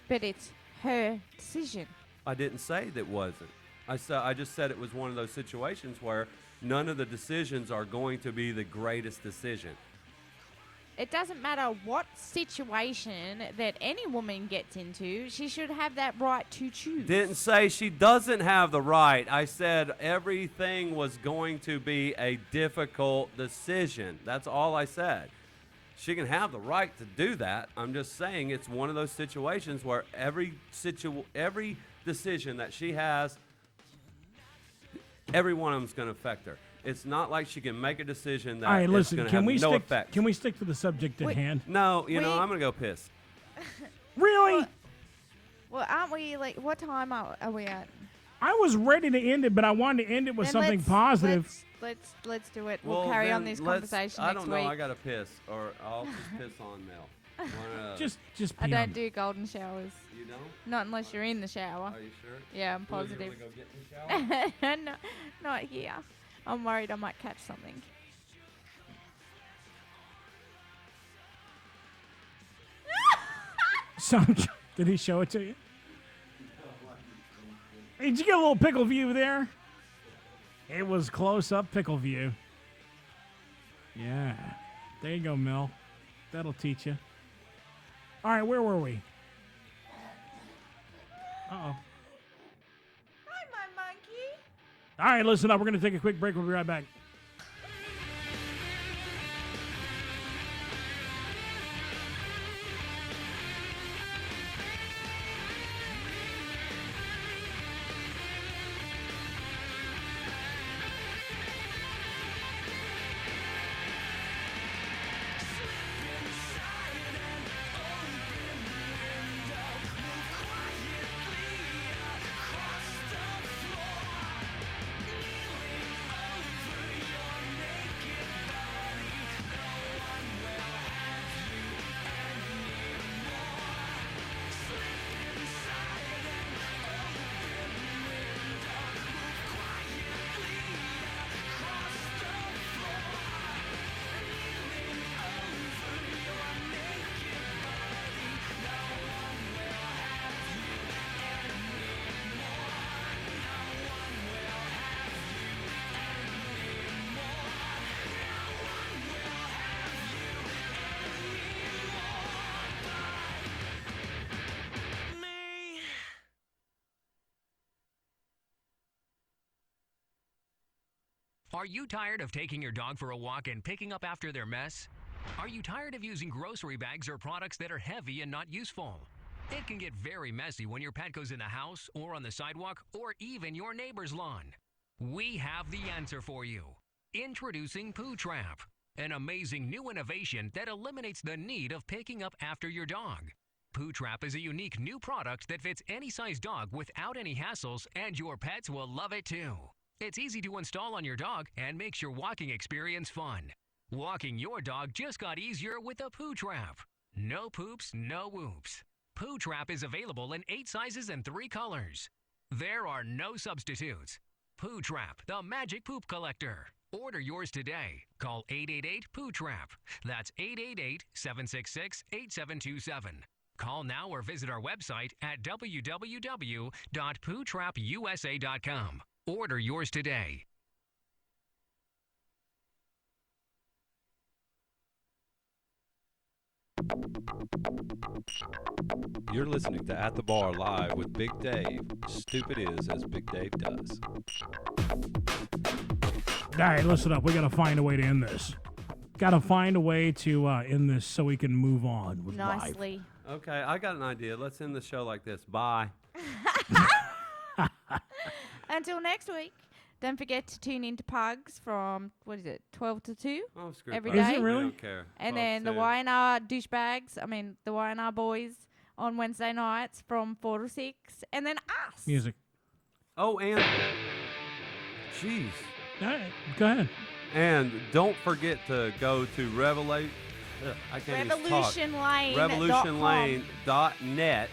But it's her decision. I didn't say that wasn't. I just said it was one of those situations where none of the decisions are going to be the greatest decision. It doesn't matter what situation that any woman gets into, she should have that right to choose. Didn't say she doesn't have the right. I said everything was going to be a difficult decision. That's all I said. She can have the right to do that. I'm just saying it's one of those situations where every decision that she has, every one of them is going to affect her. It's not like she can make a decision that All right, is listen. going to Can have we no stick? effect. Can we stick to the subject at hand? No, I'm We- going to go piss. Really? Well, aren't we like? What time are we at? I was ready to end it, but I wanted to end it with Then something let's- positive. Let's do it. We'll Well, carry on then this let's- conversation I next don't know. week. I got to piss, or I'll just piss on Mel. Just I pee don't on- do golden showers. You don't? Not unless you're in the shower. Are you sure? Yeah, I'm Will you positive. really go get in the shower? No, not here. I'm worried I might catch something. Did he show it to you? Hey, did you get a little pickle view there? It was close up pickle view. Yeah. There you go, Mel. That'll teach you. All right, where were we? Uh-oh. Hi, my monkey. All right, listen up. We're going to take a quick break. We'll be right back. Are you tired of taking your dog for a walk and picking up after their mess? Are you tired of using grocery bags or products that are heavy and not useful? It can get very messy when your pet goes in the house or on the sidewalk or even your neighbor's lawn. We have the answer for you. Introducing Poo Trap, an amazing new innovation that eliminates the need of picking up after your dog. Poo Trap is a unique new product that fits any size dog without any hassles, and your pets will love it too. It's easy to install on your dog and makes your walking experience fun. Walking your dog just got easier with a Poo Trap. No poops, no whoops. Poo Trap is available in 8 sizes and 3 colors. There are no substitutes. Poo Trap, the magic poop collector. Order yours today. Call 888-POO-TRAP. That's 888-766-8727. Call now or visit our website at www.pootrapusa.com. Order yours today. You're listening to At the Bar Live with Big Dave. Stupid is as Big Dave does. All right, listen up. We got to find a way to end this. Got to find a way to end this so we can move on with life. Nicely. Okay, I got an idea. Let's end the show like this. Bye. Until next week, don't forget to tune into Pugs from, 12 to 2? Oh, screw every Pugs. day. Is it really? I don't care. And 12 then to the 2. YNR the YNR boys on Wednesday nights from 4 to 6. And then us. Music. Oh, and... Jeez. All right, go ahead. And don't forget to go to Revolution RevolutionLane.com. RevolutionLane.net.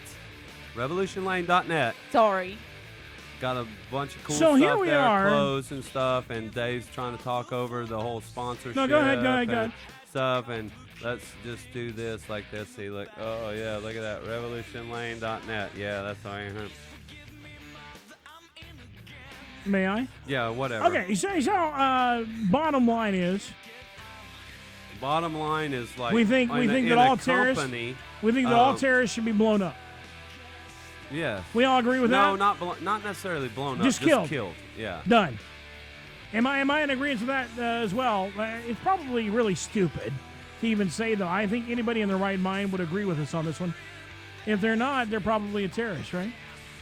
RevolutionLane.net. Sorry. Got a bunch of cool So stuff here we there, are. clothes and stuff, and Dave's trying to talk over the whole sponsorship. No, go ahead. and stuff, and let's just do this like this. See, look. Oh, yeah, look at that. RevolutionLane.net. Yeah, that's all I am. May I? Yeah, whatever. Okay, so bottom line is, Bottom line is like we think that all terrorists should be blown up. Yes. We all agree with that? No, not necessarily blown up. Just killed. Yeah. Done. Am I in agreement with that as well? It's probably really stupid to even say, though. I think anybody in their right mind would agree with us on this one. If they're not, they're probably a terrorist, right?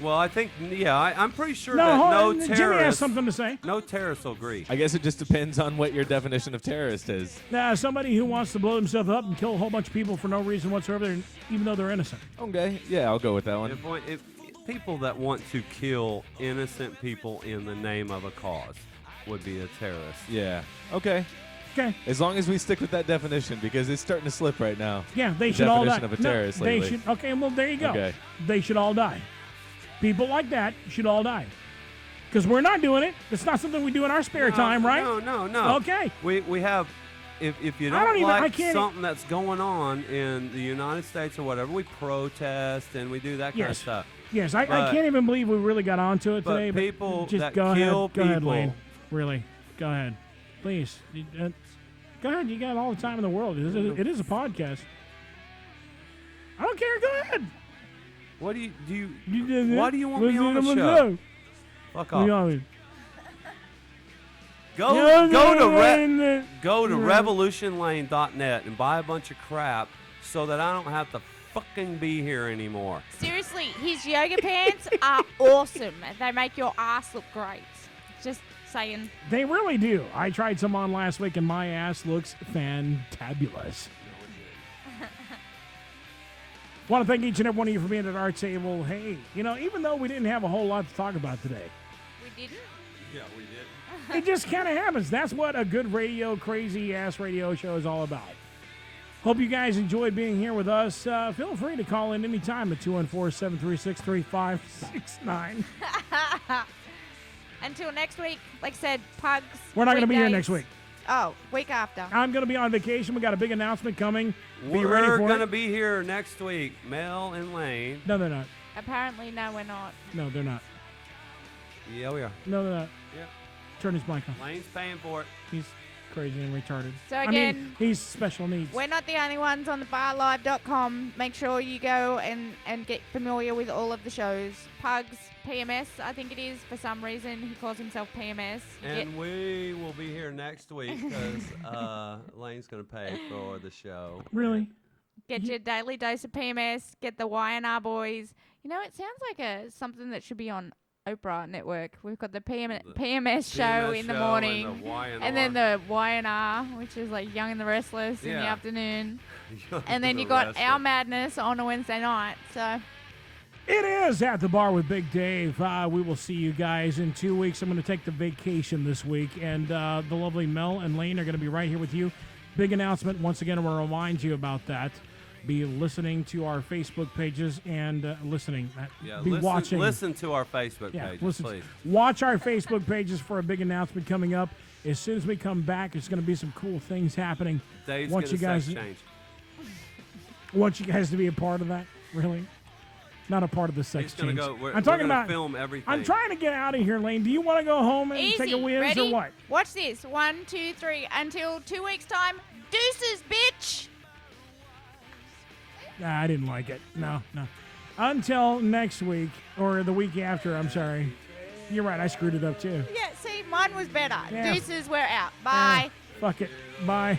Well, I think, I'm pretty sure No, that hold no on. terrorist... Jimmy has something to say. No terrorists will agree. I guess it just depends on what your definition of terrorist is. Somebody who wants to blow themselves up and kill a whole bunch of people for no reason whatsoever, even though they're innocent. Okay, yeah, I'll go with that one. If people that want to kill innocent people in the name of a cause would be a terrorist. Yeah. Okay. Okay. As long as we stick with that definition, because it's starting to slip right now. Yeah, they the should all die. definition of a terrorist they lately. should. Okay, well, there you go. Okay. They should all die. People like that should all die. Because we're not doing it. It's not something we do in our spare time, right? No. Okay. We have... If you I don't don't like even- something that's going on in the United States or whatever, we protest and we do that kind of stuff. Yes, I But- can't even believe we really got onto it but today. people just that go kill ahead. Go ahead, people- Lane. Really. Go ahead. Please. Go ahead. You got all the time in the world. It is a podcast. I don't care. Go ahead. What do you Why do you want me on the show? Fuck off. Go to RevolutionLane.net and buy a bunch of crap so that I don't have to fucking be here anymore. Seriously, his yoga pants are awesome. They make your ass look great. Just saying. They really do. I tried some on last week, and my ass looks fantabulous. Want to thank each and every one of you for being at our table. Hey, even though we didn't have a whole lot to talk about today, We didn't? Yeah, we did. it just kind of happens. That's what a good crazy-ass radio show is all about. Hope you guys enjoyed being here with us. Feel free to call in anytime at 214-736-3569. Until next week, like I said, Pugs. We're not going to be here weekdays. next week. Oh, week after. I'm going to be on vacation. We got a big announcement coming. Be ready We're for going to it. be here next week, Mel and Lane. No, they're not. Apparently, no, we're not. No, they're not. Yeah, we are. No, they're not. Yeah. Turn his mic on. Lane's paying for it. He's crazy and retarded. So I again, mean, he's special needs. We're not the only ones on the barlive.com. Make sure you go and get familiar with all of the shows. Pugs, PMS, I think it is. For some reason, he calls himself PMS. And we will be here next week because Lane's going to pay for the show. Really? Get your daily dose of PMS. Get the YNR boys. You know, it sounds like something that should be on Oprah Network. We've got the PMS show in the morning, and then the YNR, which is like Young and the Restless in the afternoon, and then you got Our Madness on a Wednesday night. So it is At the Bar with Big Dave. We will see you guys in 2 weeks. I'm going to take the vacation this week, and the lovely Mel and Lane are going to be right here with you. Big announcement. Once again, I want to remind you about that. Be listening to our Facebook pages and watching. Listen to our Facebook pages, please. Watch our Facebook pages for a big announcement coming up. As soon as we come back, there's going to be some cool things happening. Dave's want you guys to be a part of that. Really, not a part of the sex change. I'm talking about film everything. I'm trying to get out of here, Lane. Do you want to go home and take a whiz Ready? or what? Watch this. 1, 2, 3. Until 2 weeks' time. Deuces, bitch. Nah, I didn't like it. No. Until next week, or the week after, I'm sorry. You're right, I screwed it up too. Yeah, see, mine was better. Yeah. Deuces, we're out. Bye. Fuck it. Bye.